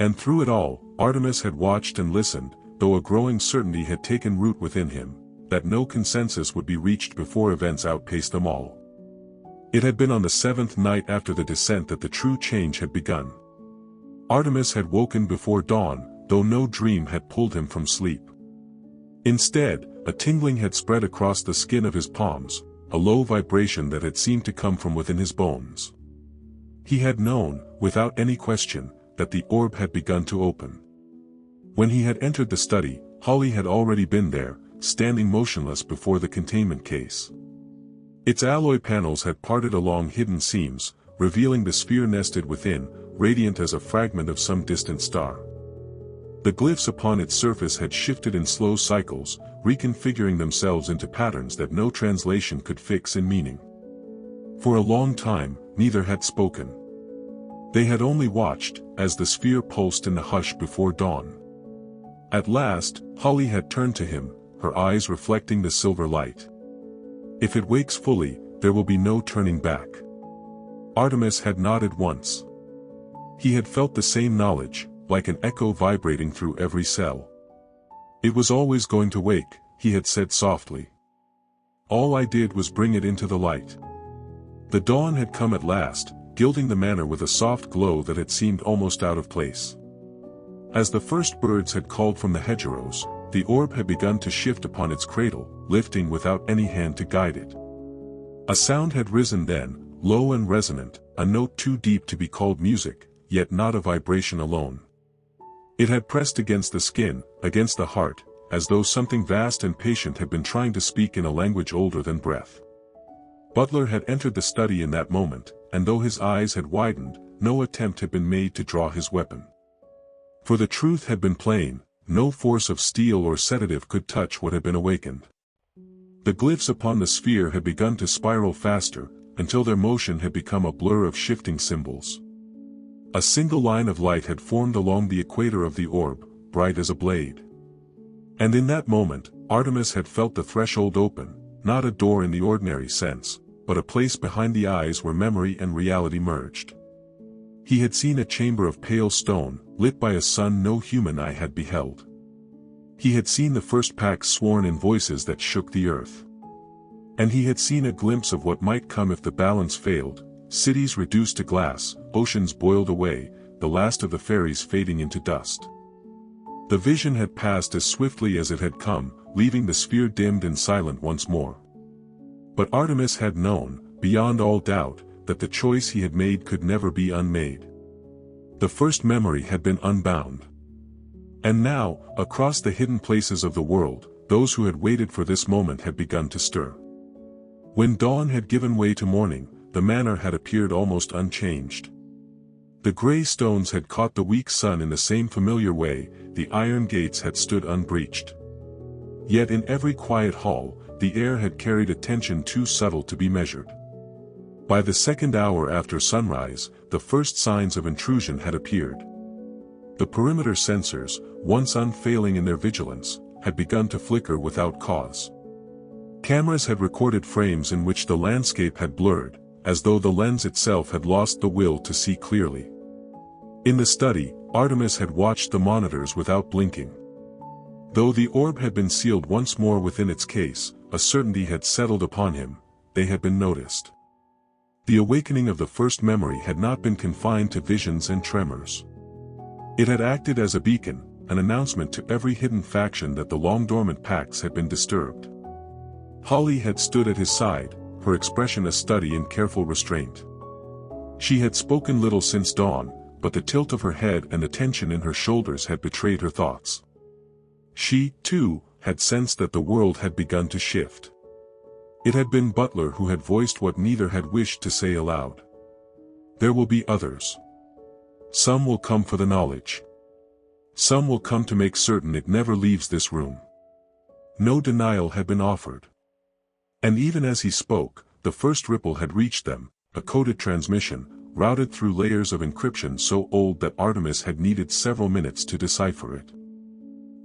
And through it all, Artemis had watched and listened, though a growing certainty had taken root within him, that no consensus would be reached before events outpaced them all. It had been on the seventh night after the descent that the true change had begun. Artemis had woken before dawn, though no dream had pulled him from sleep. Instead, a tingling had spread across the skin of his palms, a low vibration that had seemed to come from within his bones. He had known, without any question, that the orb had begun to open. When he had entered the study, Holly had already been there, standing motionless before the containment case. Its alloy panels had parted along hidden seams, revealing the sphere nested within, radiant as a fragment of some distant star. The glyphs upon its surface had shifted in slow cycles, reconfiguring themselves into patterns that no translation could fix in meaning. For a long time, neither had spoken. They had only watched, as the sphere pulsed in the hush before dawn. At last, Holly had turned to him, her eyes reflecting the silver light. If it wakes fully, there will be no turning back. Artemis had nodded once. He had felt the same knowledge, like an echo vibrating through every cell. It was always going to wake, he had said softly. All I did was bring it into the light. The dawn had come at last, gilding the manor with a soft glow that had seemed almost out of place. As the first birds had called from the hedgerows, the orb had begun to shift upon its cradle, lifting without any hand to guide it. A sound had risen then, low and resonant, a note too deep to be called music, yet not a vibration alone. It had pressed against the skin, against the heart, as though something vast and patient had been trying to speak in a language older than breath. Butler had entered the study in that moment, and though his eyes had widened, no attempt had been made to draw his weapon. For the truth had been plain, no force of steel or sedative could touch what had been awakened. The glyphs upon the sphere had begun to spiral faster, until their motion had become a blur of shifting symbols. A single line of light had formed along the equator of the orb, bright as a blade. And in that moment, Artemis had felt the threshold open, not a door in the ordinary sense, but a place behind the eyes where memory and reality merged. He had seen a chamber of pale stone, lit by a sun no human eye had beheld. He had seen the first pacts sworn in voices that shook the earth. And he had seen a glimpse of what might come if the balance failed, cities reduced to glass, oceans boiled away, the last of the fairies fading into dust. The vision had passed as swiftly as it had come, leaving the sphere dimmed and silent once more. But Artemis had known, beyond all doubt, that the choice he had made could never be unmade. The first memory had been unbound. And now, across the hidden places of the world, those who had waited for this moment had begun to stir. When dawn had given way to morning, the manor had appeared almost unchanged. The grey stones had caught the weak sun in the same familiar way, the iron gates had stood unbreached. Yet in every quiet hall, the air had carried a tension too subtle to be measured. By the second hour after sunrise, the first signs of intrusion had appeared. The perimeter sensors, once unfailing in their vigilance, had begun to flicker without cause. Cameras had recorded frames in which the landscape had blurred, as though the lens itself had lost the will to see clearly. In the study, Artemis had watched the monitors without blinking. Though the orb had been sealed once more within its case, a certainty had settled upon him: they had been noticed. The awakening of the first memory had not been confined to visions and tremors. It had acted as a beacon, an announcement to every hidden faction that the long-dormant pacts had been disturbed. Holly had stood at his side, her expression a study in careful restraint. She had spoken little since dawn, but the tilt of her head and the tension in her shoulders had betrayed her thoughts. She, too, had sensed that the world had begun to shift. It had been Butler who had voiced what neither had wished to say aloud. There will be others. Some will come for the knowledge. Some will come to make certain it never leaves this room. No denial had been offered. And even as he spoke, the first ripple had reached them, a coded transmission, routed through layers of encryption so old that Artemis had needed several minutes to decipher it.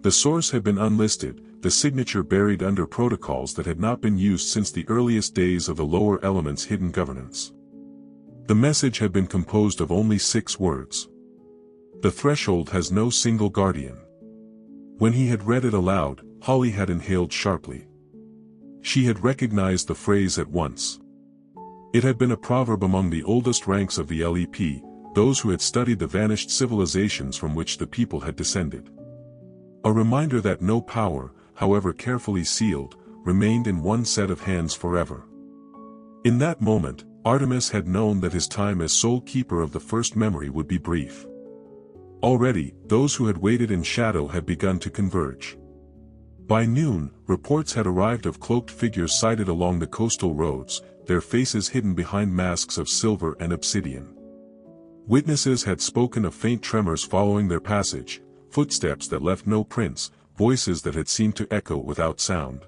The source had been unlisted, the signature buried under protocols that had not been used since the earliest days of the lower elements' hidden governance. The message had been composed of only 6 words. The threshold has no single guardian. When he had read it aloud, Holly had inhaled sharply. She had recognized the phrase at once. It had been a proverb among the oldest ranks of the LEP, those who had studied the vanished civilizations from which the people had descended. A reminder that no power, however carefully sealed, remained in one set of hands forever. In that moment, Artemis had known that his time as sole keeper of the first memory would be brief. Already, those who had waited in shadow had begun to converge. By noon, reports had arrived of cloaked figures sighted along the coastal roads, their faces hidden behind masks of silver and obsidian. Witnesses had spoken of faint tremors following their passage, footsteps that left no prints, voices that had seemed to echo without sound.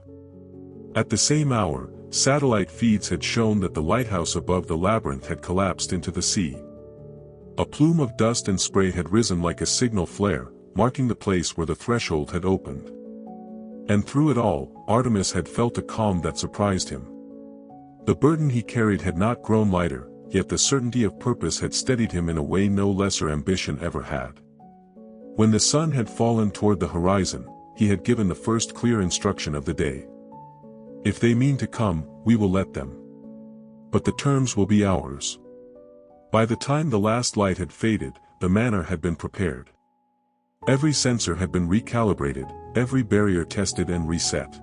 At the same hour, satellite feeds had shown that the lighthouse above the labyrinth had collapsed into the sea. A plume of dust and spray had risen like a signal flare, marking the place where the threshold had opened. And through it all, Artemis had felt a calm that surprised him. The burden he carried had not grown lighter, yet the certainty of purpose had steadied him in a way no lesser ambition ever had. When the sun had fallen toward the horizon, he had given the first clear instruction of the day. If they mean to come, we will let them. But the terms will be ours. By the time the last light had faded, the manor had been prepared. Every sensor had been recalibrated, every barrier tested and reset.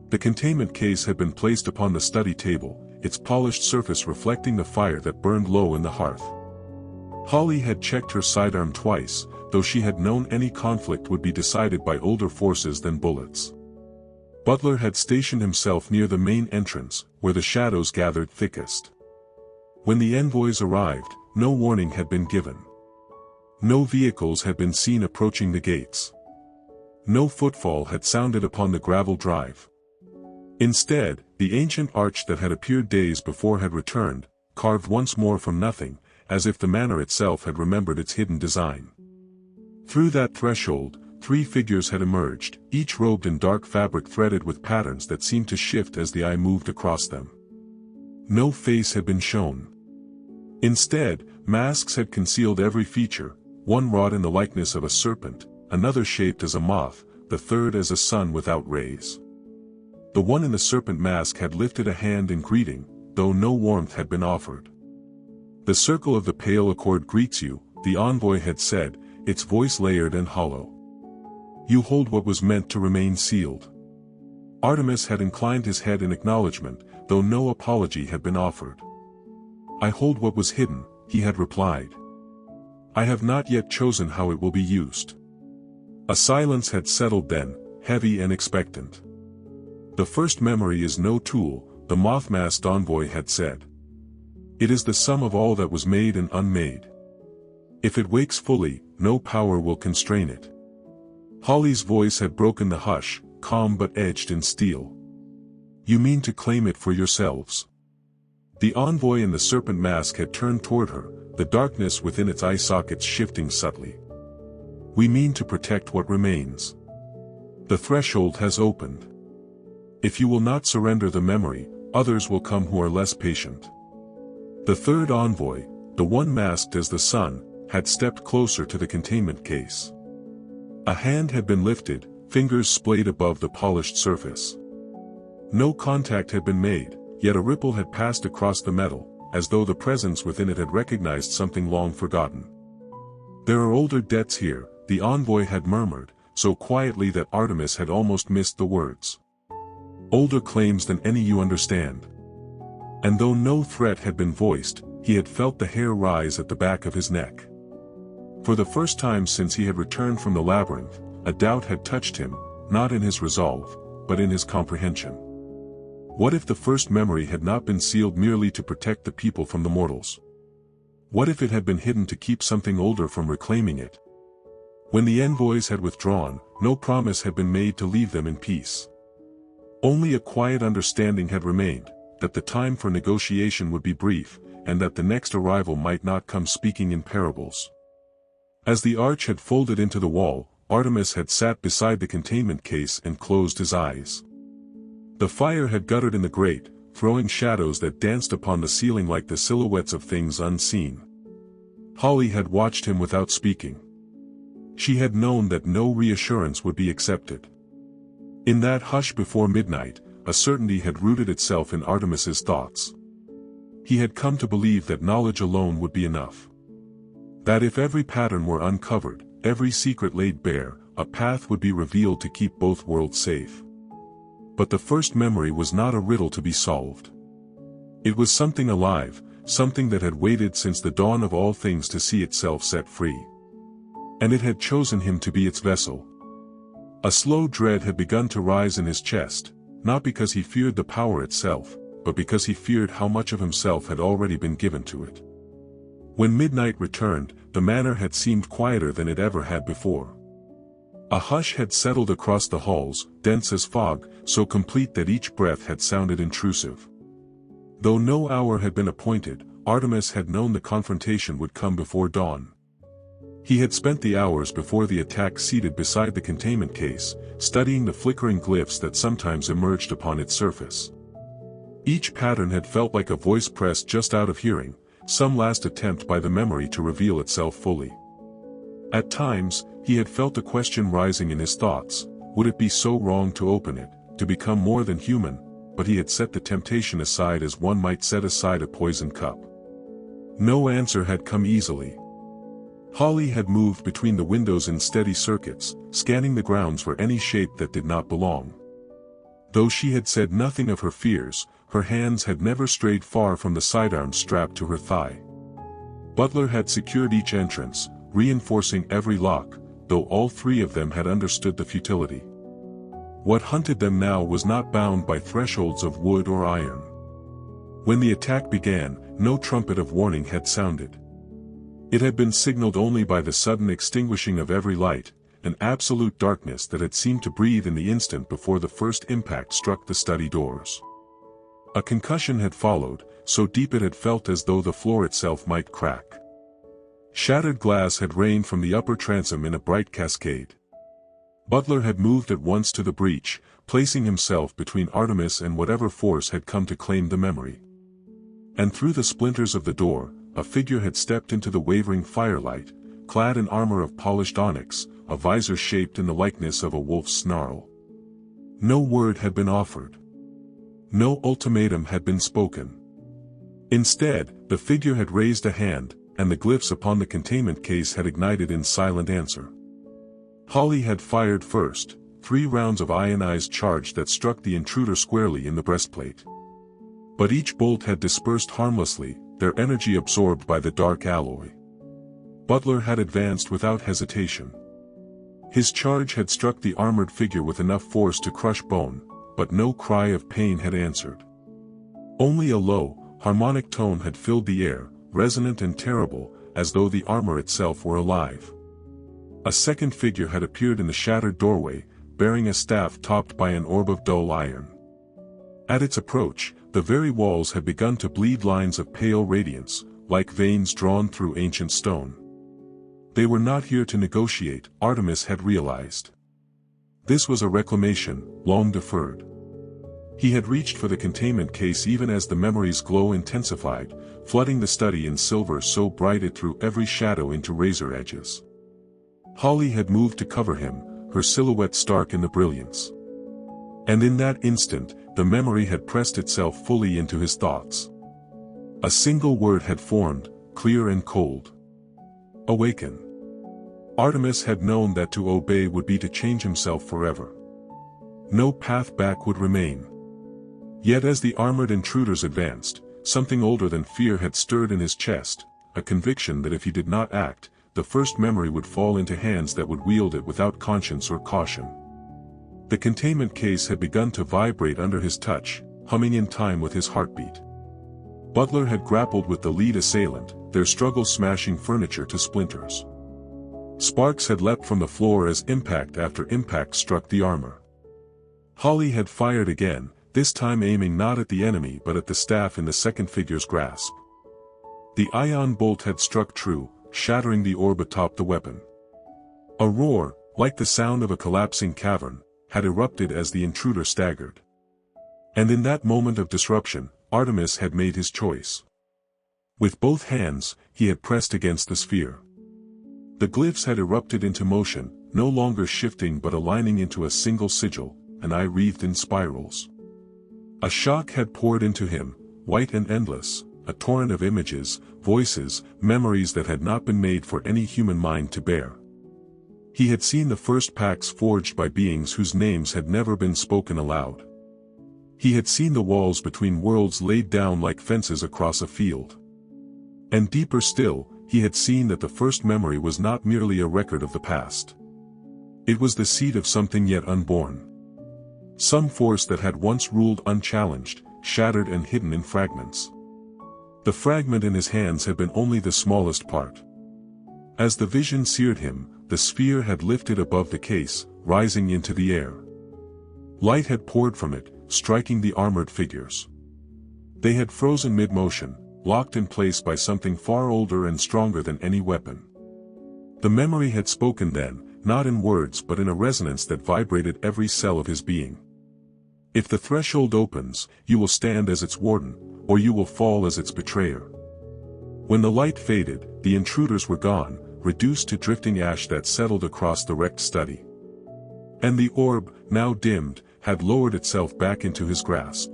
The containment case had been placed upon the study table, its polished surface reflecting the fire that burned low in the hearth. Holly had checked her sidearm twice, though she had known any conflict would be decided by older forces than bullets. Butler had stationed himself near the main entrance, where the shadows gathered thickest. When the envoys arrived, no warning had been given. No vehicles had been seen approaching the gates. No footfall had sounded upon the gravel drive. Instead, the ancient arch that had appeared days before had returned, carved once more from nothing, as if the manor itself had remembered its hidden design. Through that threshold, 3 figures had emerged, each robed in dark fabric threaded with patterns that seemed to shift as the eye moved across them. No face had been shown. Instead, masks had concealed every feature, one wrought in the likeness of a serpent, another shaped as a moth, the third as a sun without rays. The one in the serpent mask had lifted a hand in greeting, though no warmth had been offered. "The circle of the pale accord greets you," the envoy had said, its voice layered and hollow. "You hold what was meant to remain sealed." Artemis had inclined his head in acknowledgement, though no apology had been offered. "I hold what was hidden," he had replied. "I have not yet chosen how it will be used." A silence had settled then, heavy and expectant. "The first memory is no tool," the moth-masked envoy had said. "It is the sum of all that was made and unmade. If it wakes fully, no power will constrain it." Holly's voice had broken the hush, calm but edged in steel. "You mean to claim it for yourselves?" The envoy in the serpent mask had turned toward her, the darkness within its eye sockets shifting subtly. "We mean to protect what remains. The threshold has opened. If you will not surrender the memory, others will come who are less patient." The third envoy, the one masked as the sun, had stepped closer to the containment case. A hand had been lifted, fingers splayed above the polished surface. No contact had been made, yet a ripple had passed across the metal, as though the presence within it had recognized something long forgotten. "There are older debts here," the envoy had murmured, so quietly that Artemis had almost missed the words. "Older claims than any you understand." And though no threat had been voiced, he had felt the hair rise at the back of his neck. For the first time since he had returned from the labyrinth, a doubt had touched him, not in his resolve, but in his comprehension. What if the first memory had not been sealed merely to protect the people from the mortals? What if it had been hidden to keep something older from reclaiming it? When the envoys had withdrawn, no promise had been made to leave them in peace. Only a quiet understanding had remained, that the time for negotiation would be brief, and that the next arrival might not come speaking in parables. As the arch had folded into the wall, Artemis had sat beside the containment case and closed his eyes. The fire had guttered in the grate, throwing shadows that danced upon the ceiling like the silhouettes of things unseen. Holly had watched him without speaking. She had known that no reassurance would be accepted. In that hush before midnight, a certainty had rooted itself in Artemis's thoughts. He had come to believe that knowledge alone would be enough. That if every pattern were uncovered, every secret laid bare, a path would be revealed to keep both worlds safe. But the first memory was not a riddle to be solved. It was something alive, something that had waited since the dawn of all things to see itself set free. And it had chosen him to be its vessel. A slow dread had begun to rise in his chest, not because he feared the power itself, but because he feared how much of himself had already been given to it. When midnight returned, the manor had seemed quieter than it ever had before. A hush had settled across the halls, dense as fog, so complete that each breath had sounded intrusive. Though no hour had been appointed, Artemis had known the confrontation would come before dawn. He had spent the hours before the attack seated beside the containment case, studying the flickering glyphs that sometimes emerged upon its surface. Each pattern had felt like a voice pressed just out of hearing, some last attempt by the memory to reveal itself fully. At times, he had felt a question rising in his thoughts: would it be so wrong to open it, to become more than human? But he had set the temptation aside as one might set aside a poisoned cup. No answer had come easily. Holly had moved between the windows in steady circuits, scanning the grounds for any shape that did not belong. Though she had said nothing of her fears, her hands had never strayed far from the sidearm strapped to her thigh. Butler had secured each entrance, reinforcing every lock, though all three of them had understood the futility. What hunted them now was not bound by thresholds of wood or iron. When the attack began, no trumpet of warning had sounded. It had been signaled only by the sudden extinguishing of every light, an absolute darkness that had seemed to breathe in the instant before the first impact struck the study doors. A concussion had followed, so deep it had felt as though the floor itself might crack. Shattered glass had rained from the upper transom in a bright cascade. Butler had moved at once to the breach, placing himself between Artemis and whatever force had come to claim the memory. And through the splinters of the door, a figure had stepped into the wavering firelight, clad in armor of polished onyx, a visor shaped in the likeness of a wolf's snarl. No word had been offered. No ultimatum had been spoken. Instead, the figure had raised a hand, and the glyphs upon the containment case had ignited in silent answer. Holly had fired first, 3 rounds of ionized charge that struck the intruder squarely in the breastplate. But each bolt had dispersed harmlessly, their energy absorbed by the dark alloy. Butler had advanced without hesitation. His charge had struck the armored figure with enough force to crush bone, but no cry of pain had answered. Only a low, harmonic tone had filled the air, resonant and terrible, as though the armor itself were alive. A second figure had appeared in the shattered doorway, bearing a staff topped by an orb of dull iron. At its approach, The very walls had begun to bleed lines of pale radiance, like veins drawn through ancient stone. They were not here to negotiate, Artemis had realized. This was a reclamation, long deferred. He had reached for the containment case even as the memory's glow intensified, flooding the study in silver so bright it threw every shadow into razor edges. Holly had moved to cover him, her silhouette stark in the brilliance. And in that instant, the memory had pressed itself fully into his thoughts. A single word had formed, clear and cold. Awaken. Artemis had known that to obey would be to change himself forever. No path back would remain. Yet as the armored intruders advanced, something older than fear had stirred in his chest, a conviction that if he did not act, the first memory would fall into hands that would wield it without conscience or caution. The containment case had begun to vibrate under his touch, humming in time with his heartbeat. Butler had grappled with the lead assailant, their struggle smashing furniture to splinters. Sparks had leapt from the floor as impact after impact struck the armor. Holly had fired again, this time aiming not at the enemy but at the staff in the second figure's grasp. The ion bolt had struck true, shattering the orb atop the weapon. A roar, like the sound of a collapsing cavern, had erupted as the intruder staggered. And in that moment of disruption, Artemis had made his choice. With both hands, he had pressed against the sphere. The glyphs had erupted into motion, no longer shifting but aligning into a single sigil, an eye wreathed in spirals. A shock had poured into him, white and endless, a torrent of images, voices, memories that had not been made for any human mind to bear. He had seen the first pacts forged by beings whose names had never been spoken aloud. He had seen the walls between worlds laid down like fences across a field. And deeper still, he had seen that the first memory was not merely a record of the past. It was the seed of something yet unborn. Some force that had once ruled unchallenged, shattered and hidden in fragments. The fragment in his hands had been only the smallest part. As the vision seared him, the sphere had lifted above the case, rising into the air. Light had poured from it, striking the armored figures. They had frozen mid-motion, locked in place by something far older and stronger than any weapon. The memory had spoken then, not in words but in a resonance that vibrated every cell of his being. If the threshold opens, you will stand as its warden, or you will fall as its betrayer. When the light faded, the intruders were gone, reduced to drifting ash that settled across the wrecked study. And the orb, now dimmed, had lowered itself back into his grasp.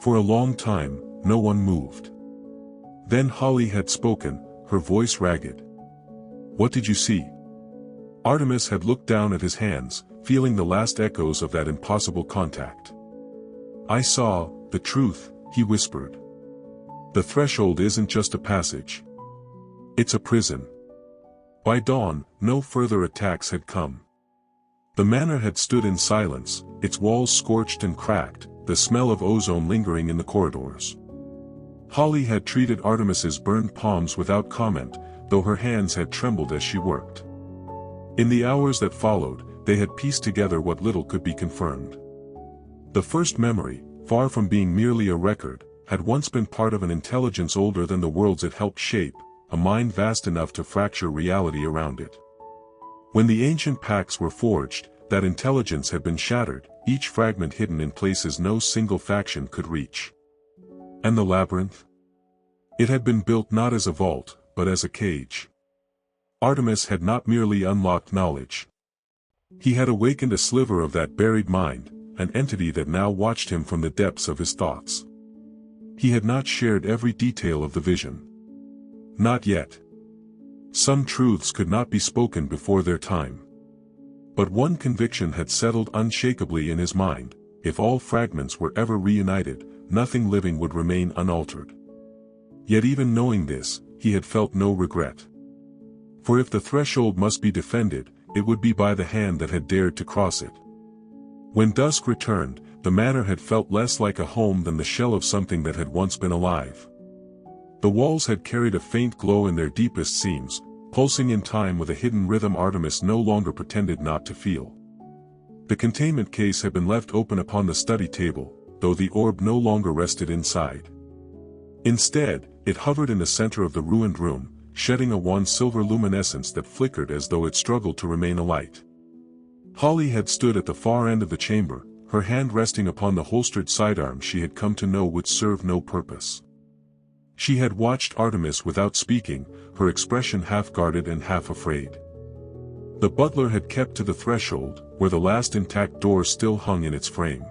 For a long time, no one moved. Then Holly had spoken, her voice ragged. "What did you see?" Artemis had looked down at his hands, feeling the last echoes of that impossible contact. "I saw the truth," he whispered. "The threshold isn't just a passage. It's a prison." By dawn, no further attacks had come. The manor had stood in silence, its walls scorched and cracked, the smell of ozone lingering in the corridors. Holly had treated Artemis's burned palms without comment, though her hands had trembled as she worked. In the hours that followed, they had pieced together what little could be confirmed. The first memory, far from being merely a record, had once been part of an intelligence older than the worlds it helped shape, a mind vast enough to fracture reality around it. When the ancient pacts were forged, that intelligence had been shattered, each fragment hidden in places no single faction could reach. And the labyrinth? It had been built not as a vault, but as a cage. Artemis had not merely unlocked knowledge. He had awakened a sliver of that buried mind, an entity that now watched him from the depths of his thoughts. He had not shared every detail of the vision. Not yet. Some truths could not be spoken before their time. But one conviction had settled unshakably in his mind: if all fragments were ever reunited, nothing living would remain unaltered. Yet even knowing this, he had felt no regret. For if the threshold must be defended, it would be by the hand that had dared to cross it. When dusk returned, the manor had felt less like a home than the shell of something that had once been alive. The walls had carried a faint glow in their deepest seams, pulsing in time with a hidden rhythm Artemis no longer pretended not to feel. The containment case had been left open upon the study table, though the orb no longer rested inside. Instead, it hovered in the center of the ruined room, shedding a wan silver luminescence that flickered as though it struggled to remain alight. Holly had stood at the far end of the chamber, her hand resting upon the holstered sidearm she had come to know would serve no purpose. She had watched Artemis without speaking, her expression half guarded and half afraid. The butler had kept to the threshold, where the last intact door still hung in its frame.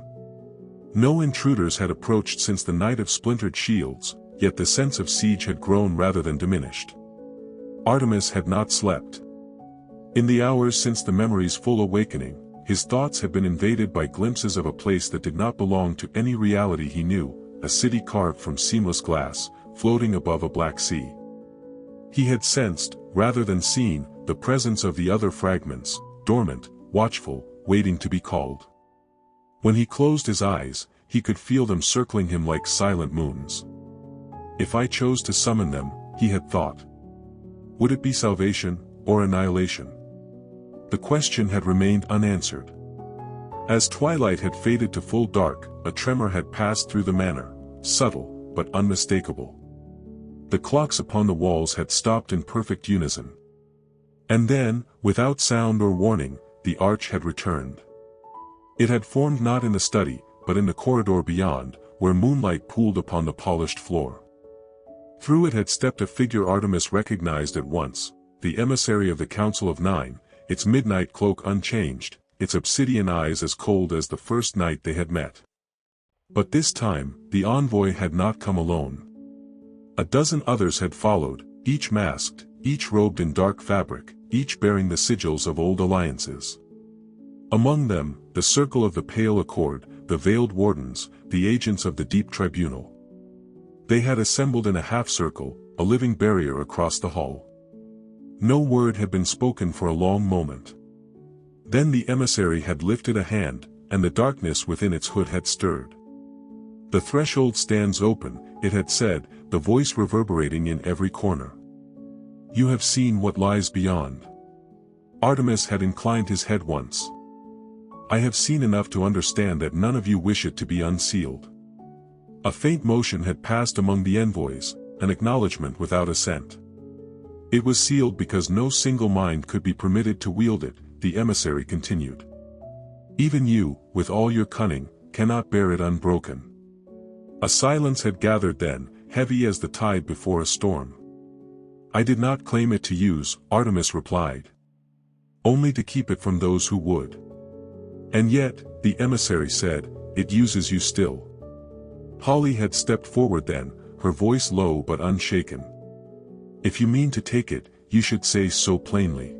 No intruders had approached since the night of splintered shields, yet the sense of siege had grown rather than diminished. Artemis had not slept. In the hours since the memory's full awakening, his thoughts had been invaded by glimpses of a place that did not belong to any reality he knew, a city carved from seamless glass, floating above a black sea. He had sensed, rather than seen, the presence of the other fragments, dormant, watchful, waiting to be called. When he closed his eyes, he could feel them circling him like silent moons. If I chose to summon them, he had thought, would it be salvation, or annihilation? The question had remained unanswered. As twilight had faded to full dark, a tremor had passed through the manor, subtle, but unmistakable. The clocks upon the walls had stopped in perfect unison. And then, without sound or warning, the arch had returned. It had formed not in the study, but in the corridor beyond, where moonlight pooled upon the polished floor. Through it had stepped a figure Artemis recognized at once, the emissary of the Council of Nine, its midnight cloak unchanged, its obsidian eyes as cold as the first night they had met. But this time, the envoy had not come alone. A dozen others had followed, each masked, each robed in dark fabric, each bearing the sigils of old alliances. Among them, the circle of the Pale Accord, the veiled wardens, the agents of the Deep Tribunal. They had assembled in a half-circle, a living barrier across the hall. No word had been spoken for a long moment. Then the emissary had lifted a hand, and the darkness within its hood had stirred. The threshold stands open, it had said, the voice reverberating in every corner. You have seen what lies beyond. Artemis had inclined his head once. I have seen enough to understand that none of you wish it to be unsealed. A faint motion had passed among the envoys, an acknowledgement without assent. It was sealed because no single mind could be permitted to wield it, the emissary continued. Even you, with all your cunning, cannot bear it unbroken. A silence had gathered then, heavy as the tide before a storm. I did not claim it to use, Artemis replied. Only to keep it from those who would. And yet, the emissary said, it uses you still. Holly had stepped forward then, her voice low but unshaken. If you mean to take it, you should say so plainly.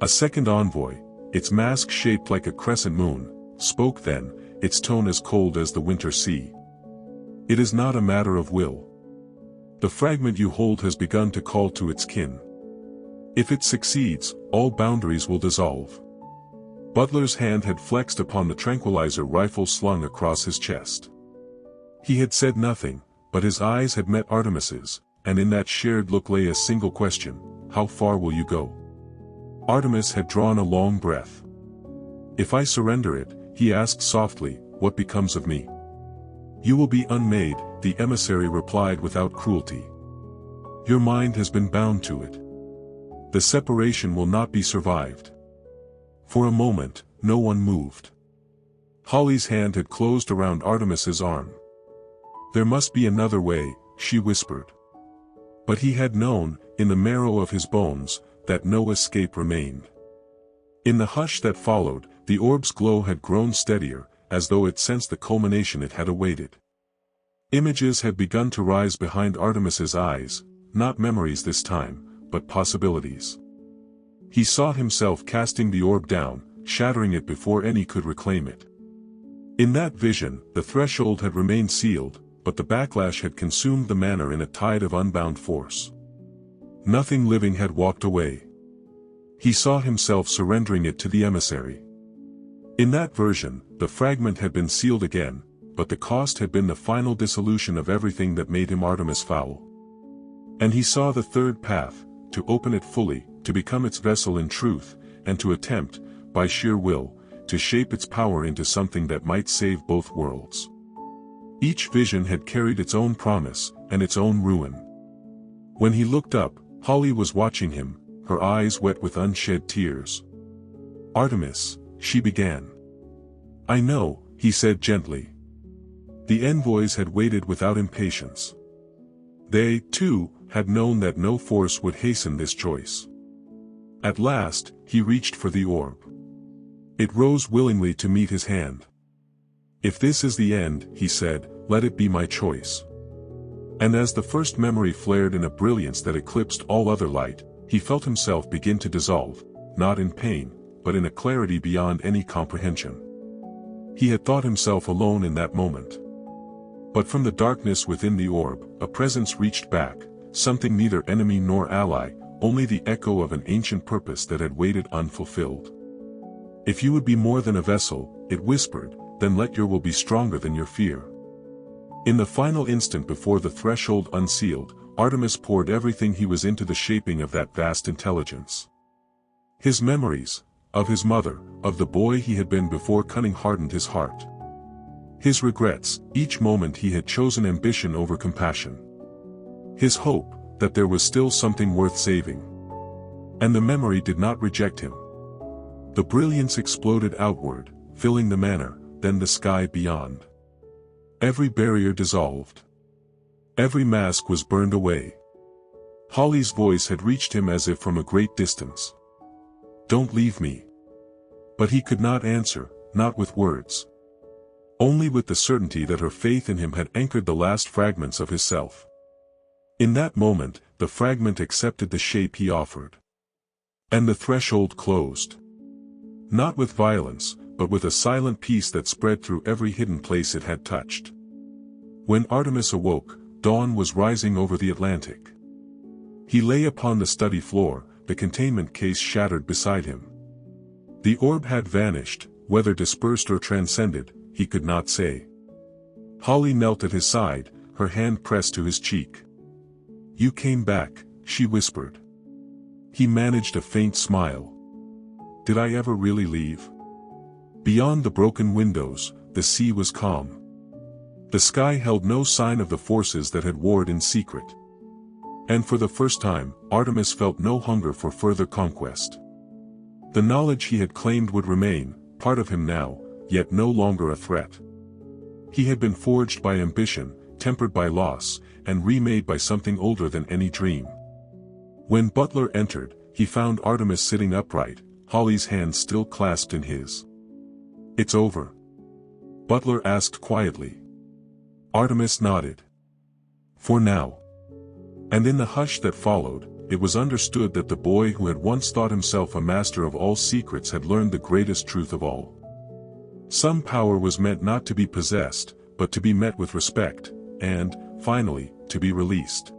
A second envoy, its mask shaped like a crescent moon, spoke then, its tone as cold as the winter sea. It is not a matter of will. The fragment you hold has begun to call to its kin. If it succeeds, all boundaries will dissolve. Butler's hand had flexed upon the tranquilizer rifle slung across his chest. He had said nothing, but his eyes had met Artemis's, and in that shared look lay a single question, how far will you go? Artemis had drawn a long breath. If I surrender it, he asked softly, what becomes of me? You will be unmade, the emissary replied without cruelty. Your mind has been bound to it. The separation will not be survived. For a moment, no one moved. Holly's hand had closed around Artemis's arm. There must be another way, she whispered. But he had known, in the marrow of his bones, that no escape remained. In the hush that followed, the orb's glow had grown steadier, as though it sensed the culmination it had awaited. Images had begun to rise behind Artemis's eyes, not memories this time, but possibilities. He saw himself casting the orb down, shattering it before any could reclaim it. In that vision, the threshold had remained sealed, but the backlash had consumed the manor in a tide of unbound force. Nothing living had walked away. He saw himself surrendering it to the emissary. In that version, the fragment had been sealed again, but the cost had been the final dissolution of everything that made him Artemis Fowl. And he saw the third path, to open it fully, to become its vessel in truth, and to attempt, by sheer will, to shape its power into something that might save both worlds. Each vision had carried its own promise, and its own ruin. When he looked up, Holly was watching him, her eyes wet with unshed tears. "Artemis," she began. "I know," he said gently. The envoys had waited without impatience. They, too, had known that no force would hasten this choice. At last, he reached for the orb. It rose willingly to meet his hand. "If this is the end," he said, "let it be my choice." And as the first memory flared in a brilliance that eclipsed all other light, he felt himself begin to dissolve, not in pain, but in a clarity beyond any comprehension. He had thought himself alone in that moment. But from the darkness within the orb, a presence reached back, something neither enemy nor ally, only the echo of an ancient purpose that had waited unfulfilled. "If you would be more than a vessel," it whispered, "then let your will be stronger than your fear." In the final instant before the threshold unsealed, Artemis poured everything he was into the shaping of that vast intelligence. His memories, of his mother, of the boy he had been before cunning hardened his heart. His regrets, each moment he had chosen ambition over compassion. His hope, that there was still something worth saving. And the memory did not reject him. The brilliance exploded outward, filling the manor, then the sky beyond. Every barrier dissolved. Every mask was burned away. Holly's voice had reached him as if from a great distance. "Don't leave me." But he could not answer, not with words. Only with the certainty that her faith in him had anchored the last fragments of his self. In that moment, the fragment accepted the shape he offered. And the threshold closed. Not with violence, but with a silent peace that spread through every hidden place it had touched. When Artemis awoke, dawn was rising over the Atlantic. He lay upon the study floor, the containment case shattered beside him. The orb had vanished, whether dispersed or transcended, he could not say. Holly knelt at his side, her hand pressed to his cheek. "You came back," she whispered. He managed a faint smile. "Did I ever really leave?" Beyond the broken windows, the sea was calm. The sky held no sign of the forces that had warred in secret. And for the first time, Artemis felt no hunger for further conquest. The knowledge he had claimed would remain, part of him now, yet no longer a threat. He had been forged by ambition, tempered by loss, and remade by something older than any dream. When Butler entered, he found Artemis sitting upright, Holly's hand still clasped in his. "It's over?" Butler asked quietly. Artemis nodded. "For now." And in the hush that followed, it was understood that the boy who had once thought himself a master of all secrets had learned the greatest truth of all. Some power was meant not to be possessed, but to be met with respect, and, finally, to be released.